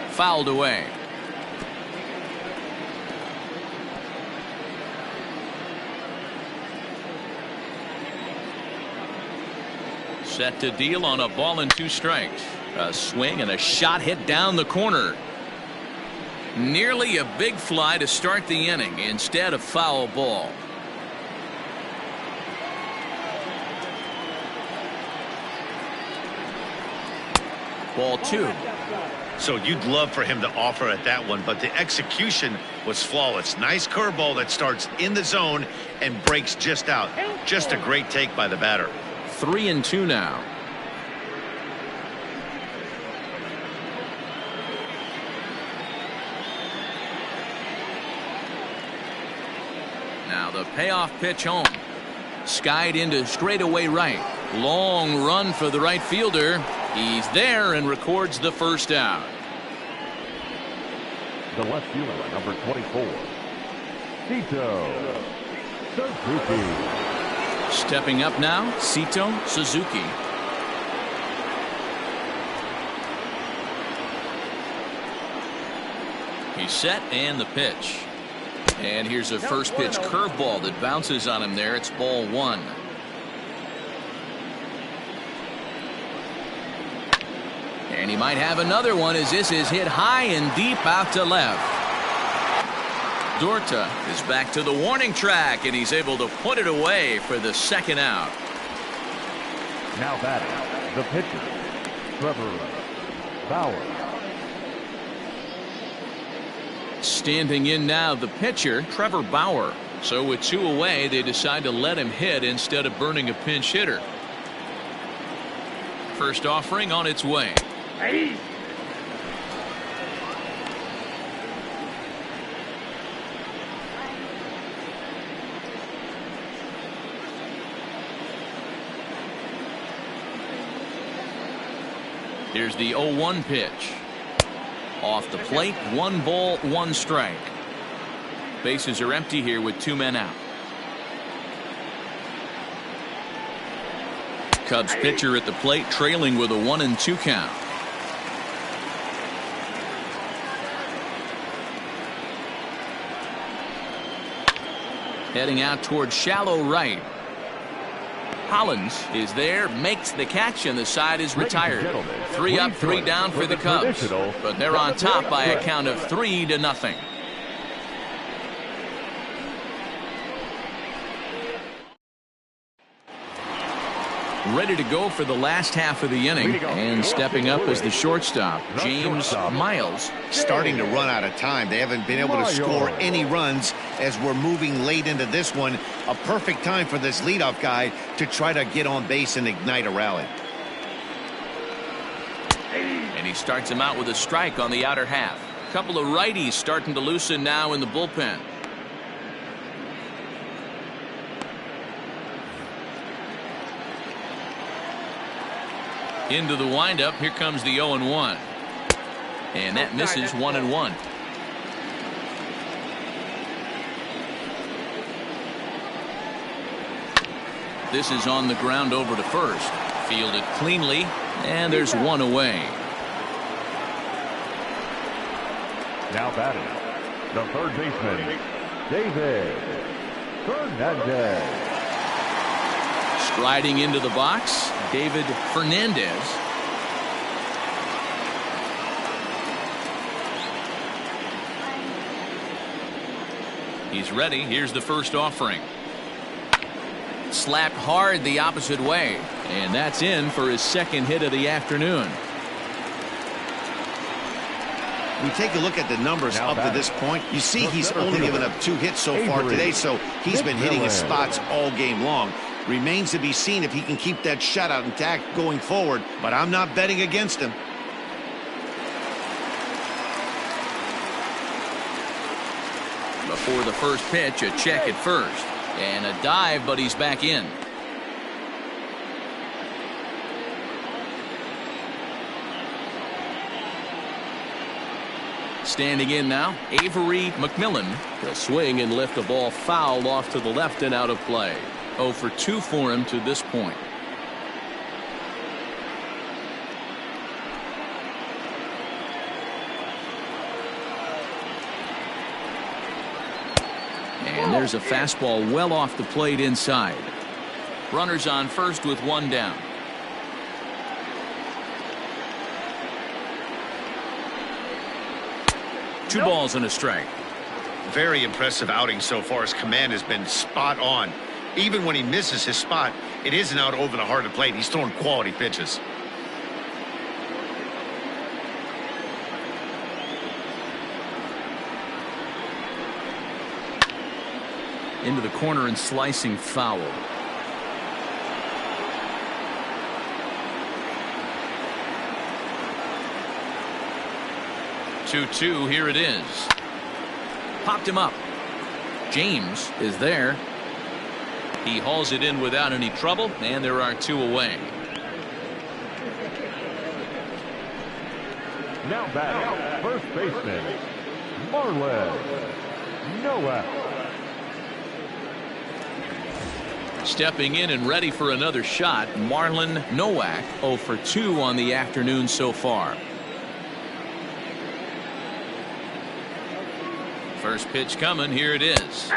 Fouled away. Set to deal on a ball and 2 strikes. A swing and a shot hit down the corner. Nearly a big fly to start the inning instead of foul ball. Ball 2. So you'd love for him to offer at that one, but the execution was flawless. Nice curveball that starts in the zone and breaks just out. Just a great take by the batter. 3-2 now. Now the payoff pitch home. Skied into straightaway right. Long run for the right fielder. He's there and records the first out. The left fielder, number 24, Sito Suzuki. Stepping up now, Sito Suzuki. He's set and the pitch. And here's a first pitch curveball that bounces on him there. It's ball 1. And he might have another one as this is hit high and deep out to left. Dorta is back to the warning track, and he's able to put it away for the second out. Now batting, the pitcher, Trevor Bauer. Standing in now, the pitcher, Trevor Bauer. So with 2 away, they decide to let him hit instead of burning a pinch hitter. First offering on its way. Hey. Here's the 0-1 pitch. Off the plate, 1 ball, 1 strike. Bases are empty here with 2 men out. Cubs pitcher at the plate, trailing with a 1-2 count. Heading out towards shallow right. Hollins is there, makes the catch, and the side is retired. 3 up, 3 down for the Cubs, but they're on top by a count of 3-0. ready to go for the last half of the inning. And stepping up as the shortstop, James Miles. Starting to run out of time. They haven't been able to score any runs as we're moving late into this one. A perfect time for this leadoff guy to try to get on base and ignite a rally. And he starts him out with a strike on the outer half. A couple of righties starting to loosen now in the bullpen. Into the windup. Here comes the 0-1. And that misses 1-1. This is on the ground over to first. Fielded cleanly, and there's one away. Now batting, the third baseman, David Fernandez. Striding into the box, David Fernandez. He's ready. Here's the first offering. Slapped hard the opposite way, and that's in for his second hit of the afternoon. We take a look at the numbers up to this point. You see he's only given up 2 hits so far today, so he's been hitting his spots all game long. Remains to be seen if he can keep that shutout intact going forward, but I'm not betting against him. Before the first pitch, a check at first. And a dive, but he's back in. Standing in now, Avery McMillan. The swing and lift the ball foul off to the left and out of play. 0 for 2 for him to this point. And there's a fastball well off the plate inside. Runners on first with 1 down. Two balls and a strike. Very impressive outing so far. His command has been spot on. Even when he misses his spot, it isn't out over the heart of the plate. He's throwing quality pitches. Into the corner and slicing foul. Two, here it is. Popped him up. James is there. He hauls it in without any trouble, and there are 2 away. Now batting, first baseman, Marlon Noah. Stepping in and ready for another shot, Marlon Nowak. 0 for 2 on the afternoon so far. First pitch coming. Here it is.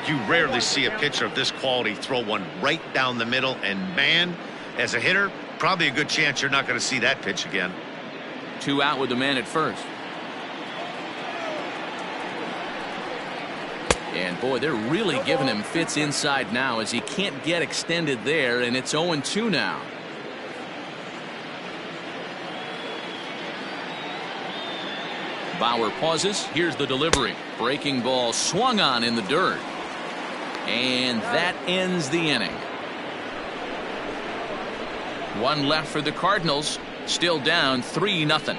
You rarely see a pitcher of this quality throw one right down the middle, and man, as a hitter, probably a good chance you're not going to see that pitch again. 2 out with the man at first. And boy, they're really giving him fits inside now as he can't get extended there, and it's 0-2 now. Bauer pauses. Here's the delivery. Breaking ball swung on in the dirt. And that ends the inning. 1 left for the Cardinals. Still down 3-0.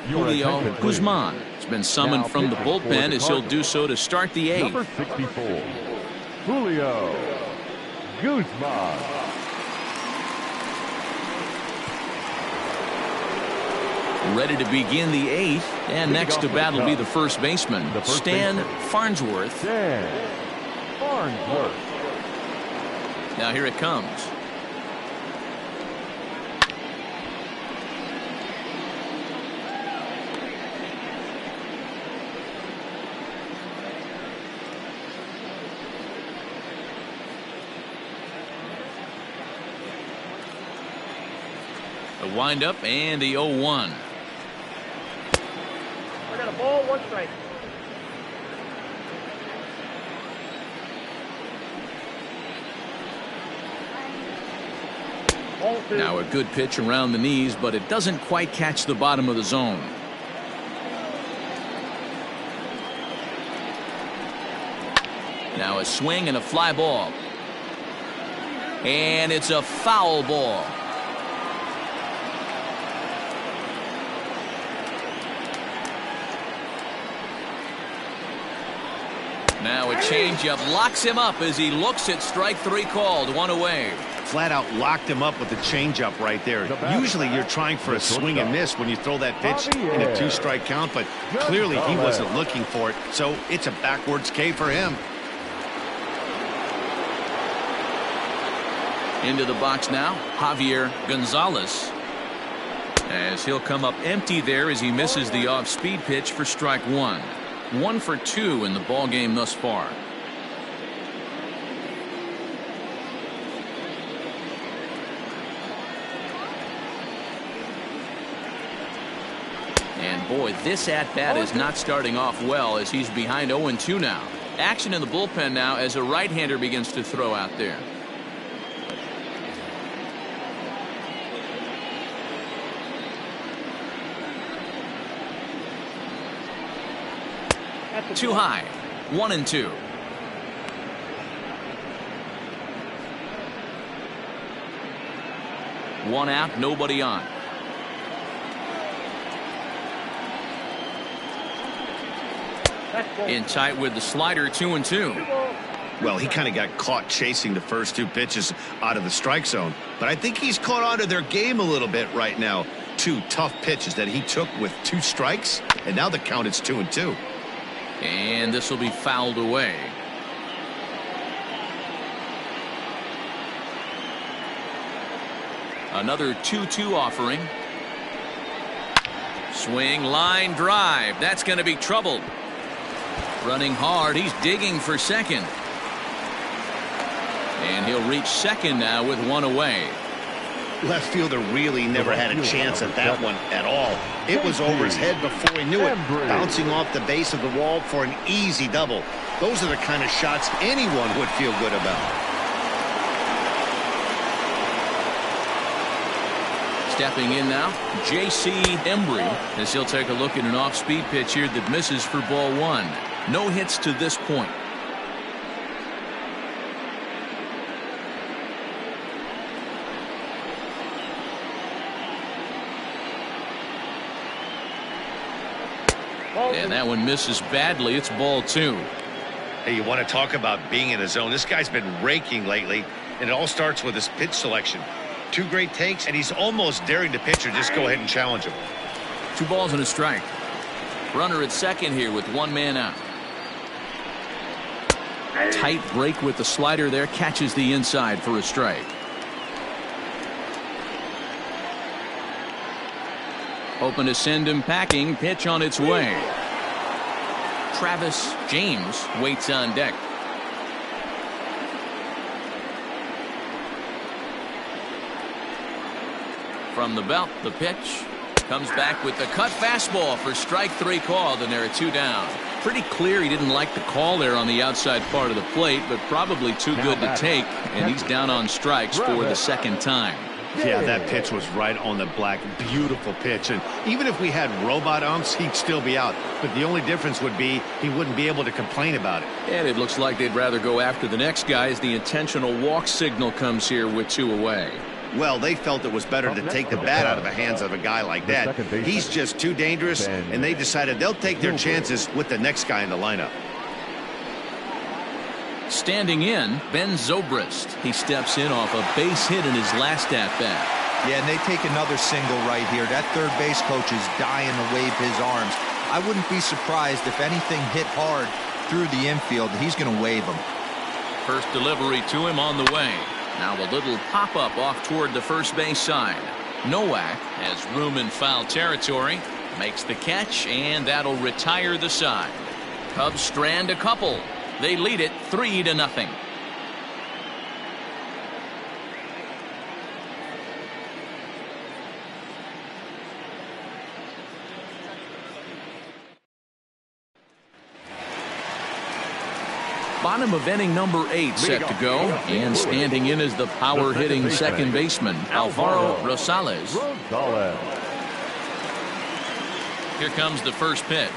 Julio Guzman has been summoned from the bullpen as he'll do so to start the 8th. Number 64, Julio Guzman. Ready to begin the 8th, and next to bat will be the first baseman, Stan Farnsworth. Now here it comes. The windup and the 0-1. Ball, 1 strike. Ball 2. Now a good pitch around the knees, but it doesn't quite catch the bottom of the zone. Now a swing and a fly ball. And it's a foul ball. Now a changeup locks him up as he looks at strike 3 called. 1 away. Flat out locked him up with the changeup right there. Usually you're trying for a swing and miss when you throw that pitch in a 2-strike count, but clearly he wasn't looking for it, so it's a backwards K for him. Into the box now, Javier Gonzalez. As he'll come up empty there as he misses the off-speed pitch for strike 1. 1 for 2 in the ball game thus far. And boy, this at-bat is not starting off well as he's behind 0-2 now. Action in the bullpen now as a right-hander begins to throw out there. Too high. 1-2. One out, nobody on. In tight with the slider, 2-2. Well, he kind of got caught chasing the first 2 pitches out of the strike zone, but I think he's caught on to their game a little bit right now. 2 tough pitches that he took with 2 strikes, and now the count is 2-2. And this will be fouled away. Another 2-2 offering. Swing, line drive. That's going to be trouble. Running hard. He's digging for second. And he'll reach second now with 1 away. Left fielder really never had a chance at that one at all. It was over his head before he knew it, bouncing off the base of the wall for an easy double. Those are the kind of shots anyone would feel good about. Stepping in now, J.C. Embry, as he'll take a look at an off-speed pitch here that misses for ball 1. No hits to this point. And that one misses badly. It's ball 2. Hey, you want to talk about being in a zone? This guy's been raking lately, and it all starts with his pitch selection. 2 great takes, and he's almost daring the pitcher just go ahead and challenge him. 2 balls and a strike. Runner at second here with 1 man out. Tight break with the slider there, catches the inside for a strike. Hoping to send him packing. Pitch on its way. Travis James waits on deck. From the belt, the pitch comes back with the cut fastball for strike 3 called, and there are 2 down. Pretty clear he didn't like the call there on the outside part of the plate, but probably too good to take, and he's down on strikes for the 2nd time. Yeah, that pitch was right on the black. Beautiful pitch. And even if we had robot umps, he'd still be out. But the only difference would be he wouldn't be able to complain about it. And it looks like they'd rather go after the next guy as the intentional walk signal comes here with 2 away. Well, they felt it was better to take the bat out of the hands of a guy like that. He's just too dangerous, and they decided they'll take their chances with the next guy in the lineup. Standing in, Ben Zobrist. He steps in off a base hit in his last at-bat. Yeah, and they take another single right here. That third base coach is dying to wave his arms. I wouldn't be surprised if anything hit hard through the infield. He's going to wave them. First delivery to him on the way. Now a little pop-up off toward the first base side. Nowak has room in foul territory. Makes the catch, and that'll retire the side. Cubs strand a couple. They lead it 3-0. bottom of inning number 8 set to go. And standing in is the power-hitting second baseman, Alvaro Rosales. Here comes the first pitch.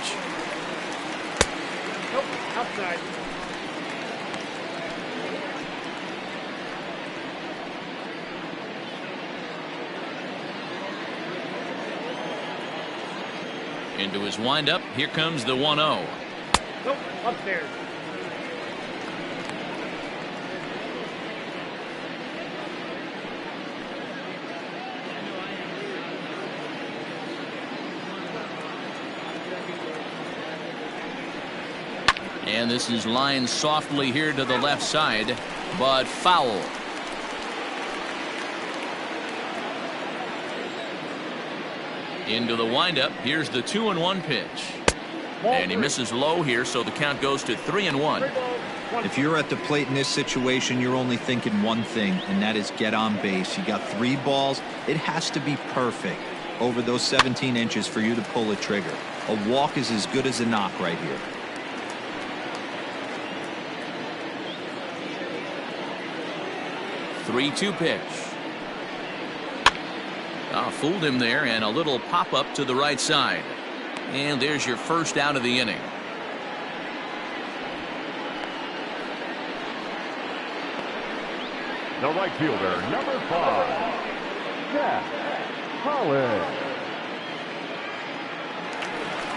Nope, outside. Into his windup. Here comes the 1-0. Nope, upstairs. And this is lined softly here to the left side, but foul. Into the windup. Here's the 2-1 pitch. And he misses low here, so the count goes to 3-1. If you're at the plate in this situation, you're only thinking one thing, and that is get on base. You got 3 balls. It has to be perfect over those 17 inches for you to pull a trigger. A walk is as good as a knock right here. Three-two pitch. Fooled him there, and a little pop-up to the right side. And there's your first out of the inning. The right fielder, number 5, Jack Collins.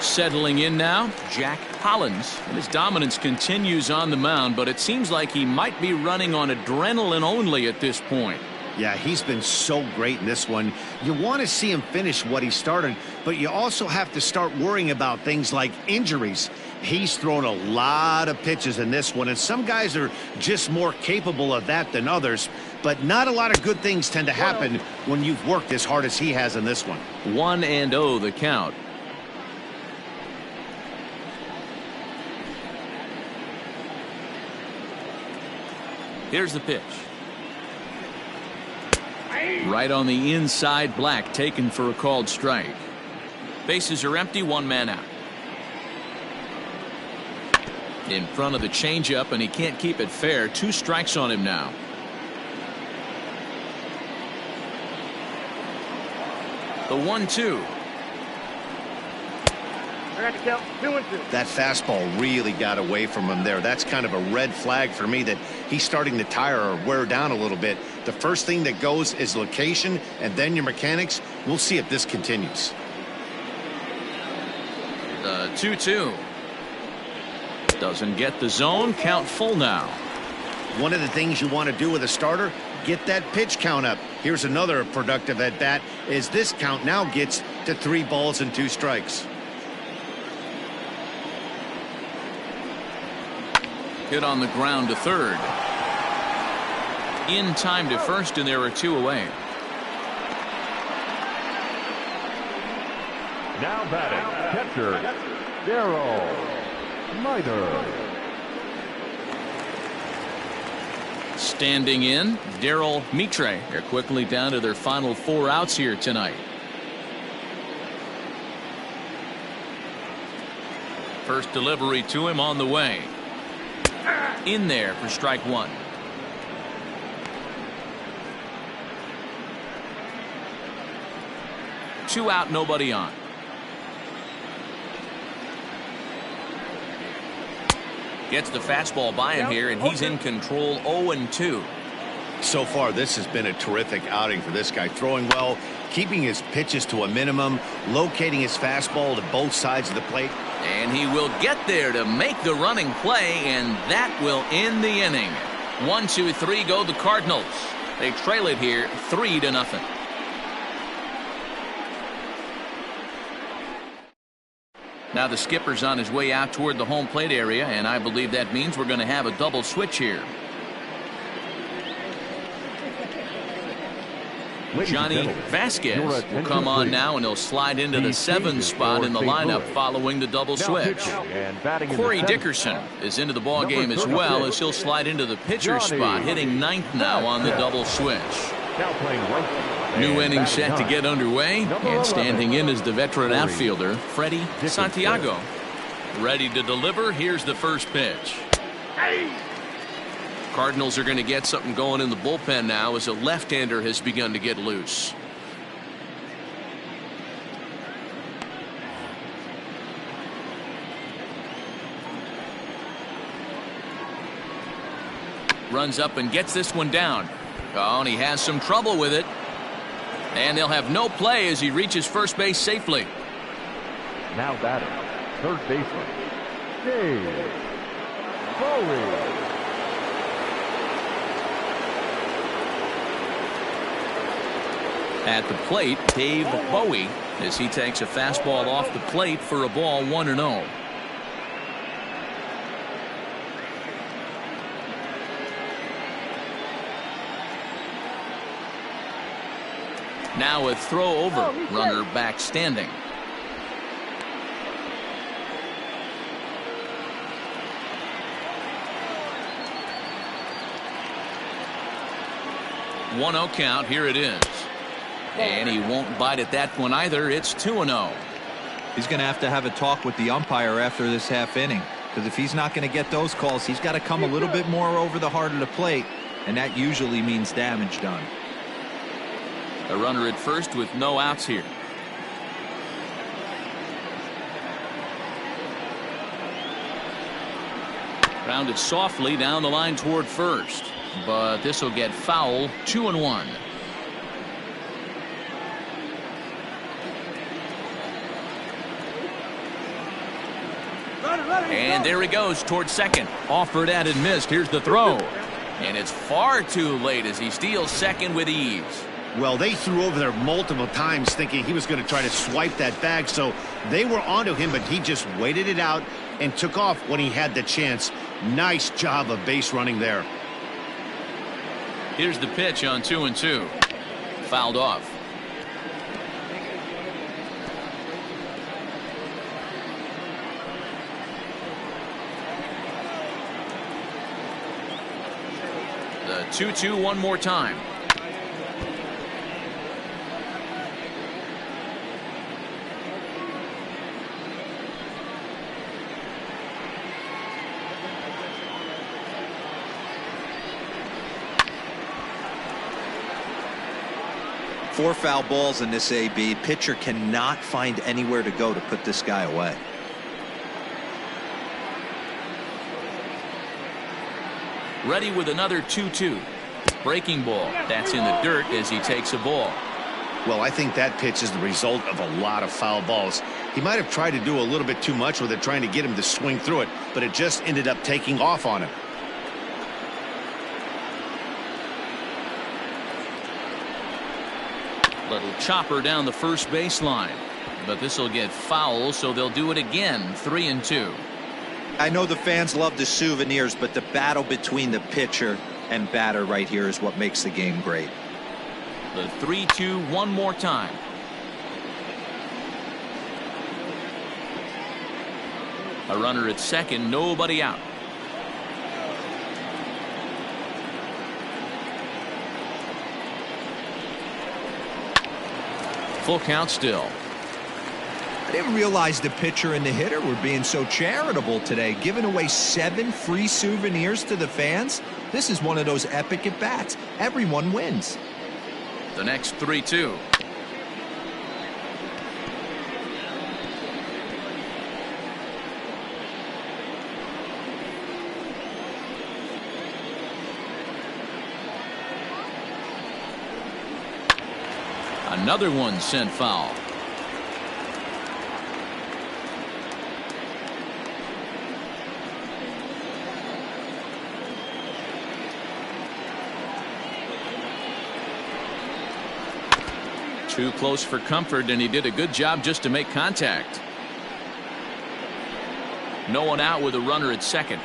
Settling in now, Jack Collins. And his dominance continues on the mound, but it seems like he might be running on adrenaline only at this point. Yeah, he's been so great in this one. You want to see him finish what he started, but you also have to start worrying about things like injuries. He's thrown a lot of pitches in this one, and some guys are just more capable of that than others, but not a lot of good things tend to happen when you've worked as hard as he has in this one. 1-0 the count. Here's the pitch. Right on the inside, Black taken for a called strike. Bases are empty, 1 man out. In front of the changeup, and he can't keep it fair. 2 strikes on him now. The 1-2. I got to count 2-2. That fastball really got away from him there. That's kind of a red flag for me that he's starting to tire or wear down a little bit. The first thing that goes is location and then your mechanics. We'll see if this continues. The 2-2. Doesn't get the zone. Count full now. One of the things you want to do with a starter, get that pitch count up. Here's another productive at bat as this count now gets to 3 balls and 2 strikes. Hit on the ground to third. In time to first, and there are 2 away. Now batting, catcher, Daryl Miter. Standing in, Daryl Mitre. They're quickly down to their final 4 outs here tonight. First delivery to him on the way. In there for strike 1. Two out, nobody on. Gets the fastball by him here, and he's in control. 0-2. So far, this has been a terrific outing for this guy. Throwing well, keeping his pitches to a minimum, locating his fastball to both sides of the plate. And he will get there to make the running play, and that will end the inning. 1-2-3 go the Cardinals. They trail it here 3-0. Now the skipper's on his way out toward the home plate area, and I believe that means we're going to have a double switch here. Johnny Vasquez will come on now, and he'll slide into the 7th spot in the lineup following the double switch. Corey Dickerson is into the ball game as well, as he'll slide into the pitcher spot, hitting 9th now on the double switch. New inning set to get underway, and standing in is the veteran outfielder, Freddie Santiago. Ready to deliver. Here's the first pitch. Cardinals are going to get something going in the bullpen now as a left-hander has begun to get loose. Runs up and gets this one down. Oh, and he has some trouble with it. And they'll have no play as he reaches first base safely. Now batting, third baseman, Dave Bowie. At the plate, Dave Bowie, as he takes a fastball off the plate for a ball 1-0. Now a throw over, runner back standing. One-0 count. Here it is. And he won't bite at that one either. It's 2-0. He's going to have a talk with the umpire after this half inning, because if he's not going to get those calls, he's got to come a little bit more over the heart of the plate, and that usually means damage done. A runner at first with no outs here. Grounded softly down the line toward first, but this will get foul. 2-1. And there he goes towards second. Offered at and missed. Here's the throw. And it's far too late as he steals second with ease. Well, they threw over there multiple times thinking he was going to try to swipe that bag, so they were onto him, but he just waited it out and took off when he had the chance. Nice job of base running there. Here's the pitch on 2-2. Fouled off. The 2-2 one more time. Four foul balls in this AB. Pitcher cannot find anywhere to go to put this guy away. Ready with another 2-2. Breaking ball. That's in the dirt as he takes a ball. Well, I think that pitch is the result of a lot of foul balls. He might have tried to do a little bit too much with it, trying to get him to swing through it, but it just ended up taking off on him. Little chopper down the first baseline, but this will get foul, so they'll do it again. 3-2. I know the fans love the souvenirs, but the battle between the pitcher and batter right here is what makes the game great. The 3-2 one more time. A runner at second, nobody out. Full count still. I didn't realize the pitcher and the hitter were being so charitable today, giving away 7 free souvenirs to the fans. This is one of those epic at-bats. Everyone wins. The next 3-2. Another one sent foul. Too close for comfort, and he did a good job just to make contact. No one out with a runner at second.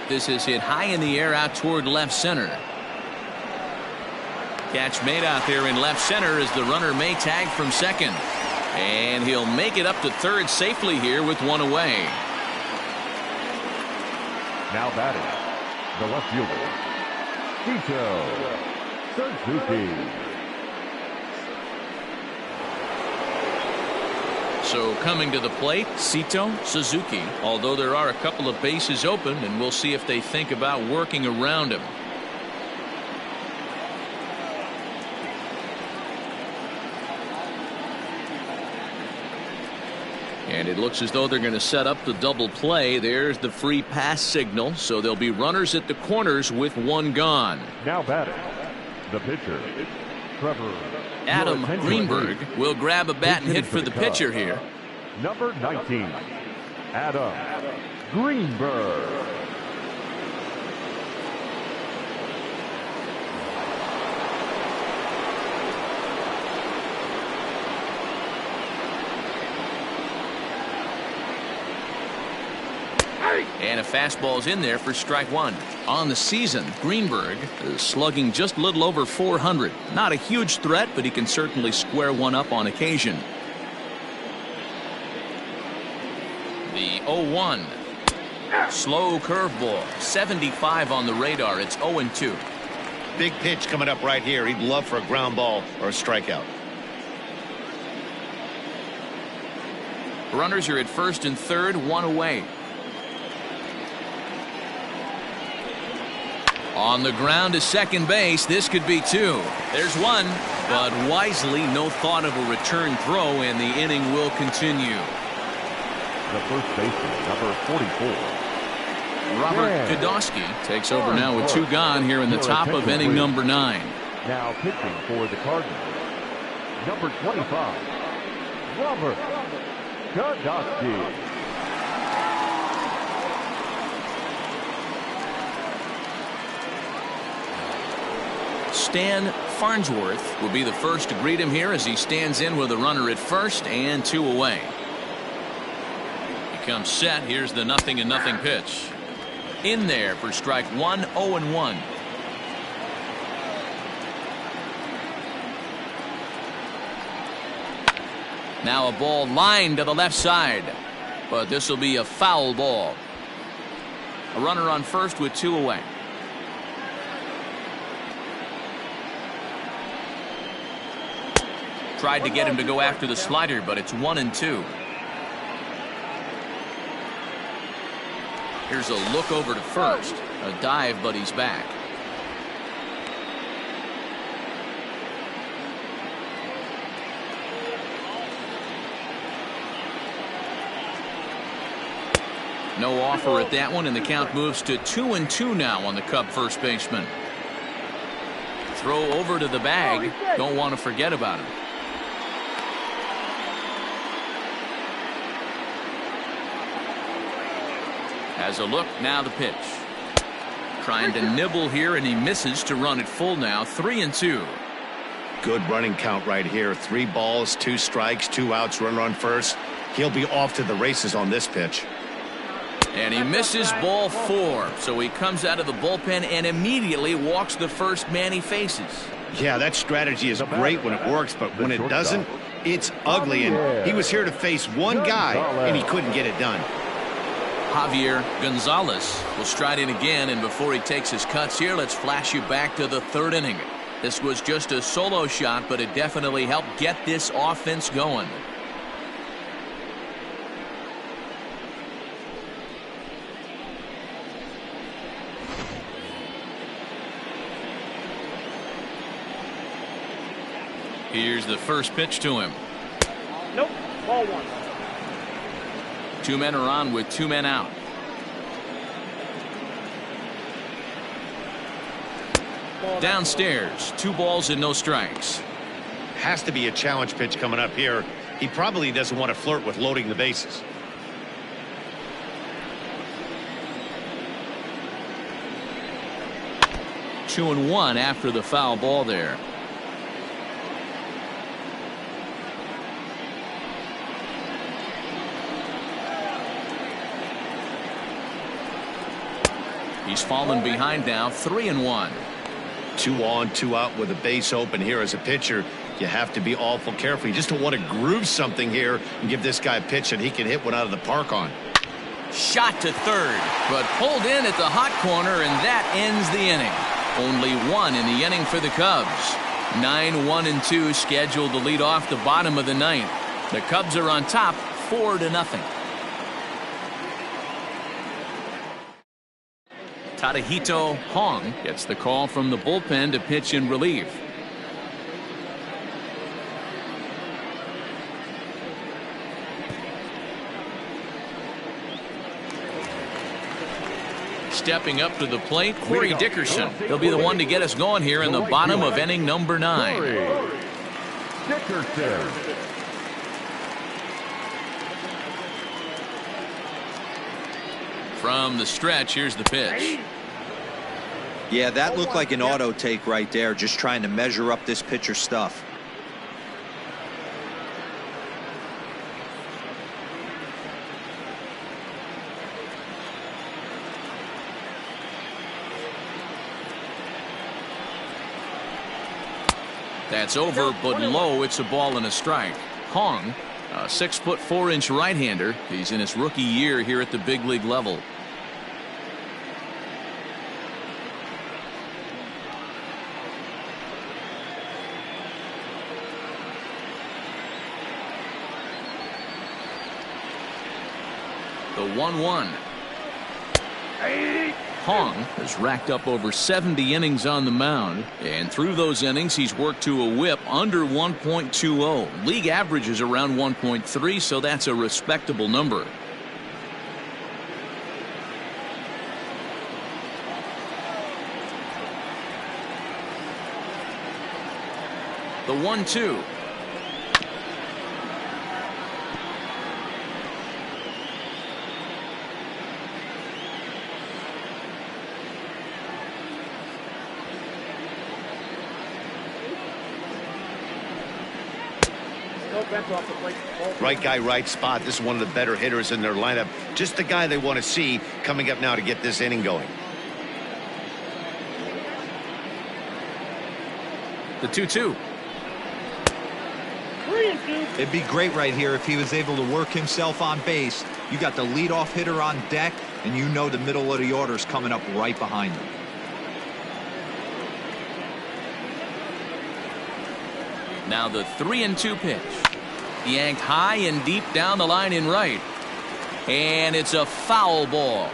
This is hit high in the air out toward left center. Catch made out there in left center as the runner may tag from second. And he'll make it up to third safely here with one away. Now batting, the left fielder, Suzuki. So coming to the plate, Sito Suzuki, although there are a couple of bases open, and we'll see if they think about working around him. And it looks as though they're going to set up the double play. There's the free pass signal, so there'll be runners at the corners with one gone. Now batting, the pitcher, Trevor. Adam Greenberg will grab a bat and hit for the pitcher here. Number 19, Adam Greenberg. And a fastball's in there for strike one. On the season, Greenberg is slugging just a little over 400. Not a huge threat, but he can certainly square one up on occasion. The 0-1. Slow curveball. 75 on the radar. It's 0-2. Big pitch coming up right here. He'd love for a ground ball or a strikeout. Runners are at first and third, one away. On the ground to second base. This could be two. There's one, but wisely no thought of a return throw, and the inning will continue. The first baseman, number 44. Robert Godowski takes over now with two gone here in the top of inning number 9. Now pitching for the Cardinals, number 25, Robert Godowski. Stan Farnsworth will be the first to greet him here as he stands in with a runner at first and two away. He comes set. Here's the 0-0 pitch. In there for strike one, 0-1. Now a ball lined to the left side, but this will be a foul ball. A runner on first with two away. Tried to get him to go after the slider, but it's 1-2. Here's a look over to first. A dive, but he's back. No offer at that one, and the count moves to 2-2 now on the Cub first baseman. Throw over to the bag. Don't want to forget about him. Has a look, now the pitch. Trying to nibble here, and he misses to run it full now. 3-2. Good running count right here. 3 balls, 2 strikes, 2 outs, runner on first. He'll be off to the races on this pitch. And he misses ball 4. So he comes out of the bullpen and immediately walks the first man he faces. Yeah, that strategy is great when it works, but when it doesn't, it's ugly. And he was here to face one guy, and he couldn't get it done. Javier Gonzalez will stride in again, and before he takes his cuts here, let's flash you back to the 3rd inning. This was just a solo shot, but it definitely helped get this offense going. Here's the first pitch to him. Nope, ball 1. 2 men are on with 2 men out. Downstairs, 2 balls and no strikes. Has to be a challenge pitch coming up here. He probably doesn't want to flirt with loading the bases. Two and one after the foul ball there. He's fallen behind now. 3-1. 2 on, 2 out with a base open here as a pitcher. You have to be awful careful. You just don't want to groove something here and give this guy a pitch that he can hit one out of the park on. Shot to third, but pulled in at the hot corner, and that ends the inning. Only 1 in the inning for the Cubs. 9-1-2 scheduled to lead off the bottom of the 9th. The Cubs are on top 4-0. Tadahito Hong gets the call from the bullpen to pitch in relief. Stepping up to the plate, Corey Dickerson. He'll be the one to get us going here in the bottom of inning number 9. Dickerson. From the stretch, here's the pitch. Yeah, that looked like an auto take right there, just trying to measure up this pitcher's stuff. That's over, but low. It's a ball and a strike. Hong, a 6'4" right-hander. He's in his rookie year here at the big league level. The 1-1. Hong has racked up over 70 innings on the mound, and through those innings he's worked to a whip under 1.20. League average is around 1.3, so that's a respectable number. The 1-2. Right guy, right spot. This is one of the better hitters in their lineup. Just the guy they want to see coming up now to get this inning going. The 2-2. It'd be great right here if he was able to work himself on base. You got the leadoff hitter on deck, and you know the middle of the order is coming up right behind him. Now the 3-2 pitch. Yanked high and deep down the line in right. And it's a foul ball.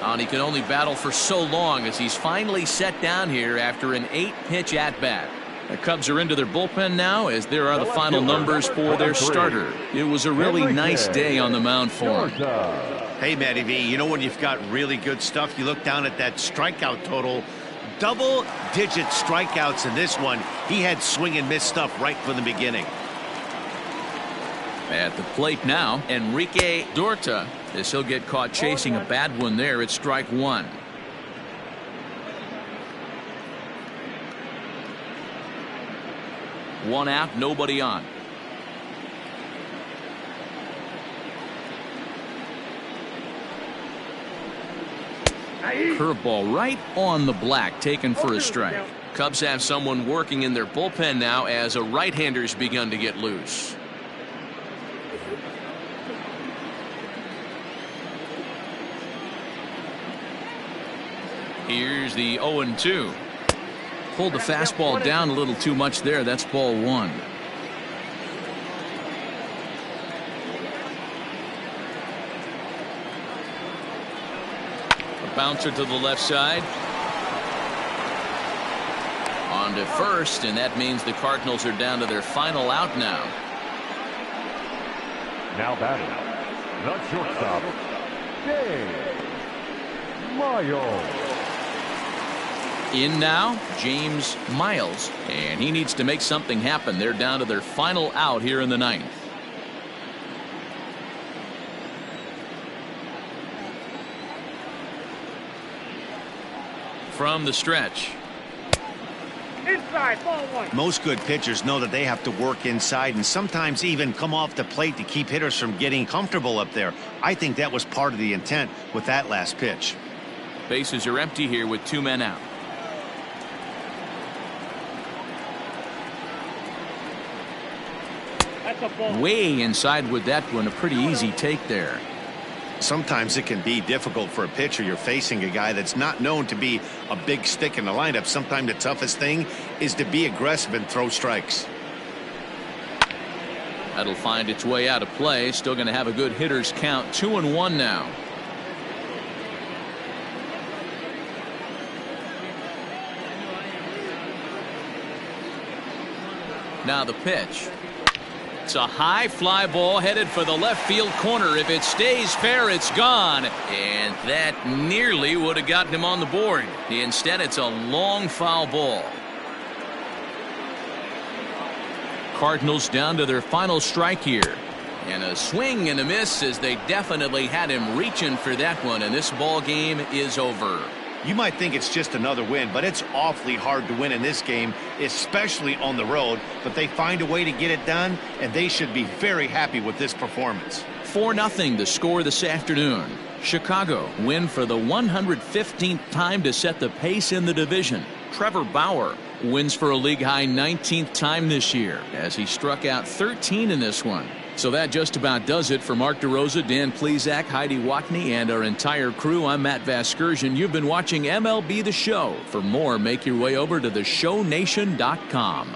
And he can only battle for so long as he's finally set down here after an 8-pitch at-bat. The Cubs are into their bullpen now as there are the final numbers for their starter. It was a really nice day on the mound for him. Hey, Matty V, you know when you've got really good stuff, you look down at that strikeout total. Double-digit strikeouts in this one. He had swing and miss stuff right from the beginning. At the plate now, Enrique Dorta, as he'll get caught chasing a bad one there. It's strike 1. One out, nobody on. Curveball right on the black, taken for a strike. Cubs have someone working in their bullpen now as a right-hander's begun to get loose. Here's the 0-2. Pulled the fastball down a little too much there. That's ball 1. A bouncer to the left side. On to first, and that means the Cardinals are down to their final out now. Now batting, the shortstop, Miles. In now, James Miles, and he needs to make something happen. They're down to their final out here in the 9th. From the stretch. Inside, ball 1. Most good pitchers know that they have to work inside and sometimes even come off the plate to keep hitters from getting comfortable up there. I think that was part of the intent with that last pitch. Bases are empty here with 2 men out. Way inside with that one. A pretty easy take there. Sometimes it can be difficult for a pitcher. You're facing a guy that's not known to be a big stick in the lineup. Sometimes the toughest thing is to be aggressive and throw strikes. That'll find its way out of play. Still going to have a good hitter's count. 2-1 now. Now the pitch. It's a high fly ball headed for the left field corner. If it stays fair, it's gone. And that nearly would have gotten him on the board. Instead, it's a long foul ball. Cardinals down to their final strike here. And a swing and a miss, as they definitely had him reaching for that one. And this ball game is over. You might think it's just another win, but it's awfully hard to win in this game, especially on the road. But they find a way to get it done, and they should be very happy with this performance. 4-0 the score this afternoon. Chicago win for the 115th time to set the pace in the division. Trevor Bauer wins for a league-high 19th time this year, as he struck out 13 in this one. So that just about does it for Mark DeRosa, Dan Plesac, Heidi Watney, and our entire crew. I'm Matt Vasgersian. You've been watching MLB The Show. For more, make your way over to theshownation.com.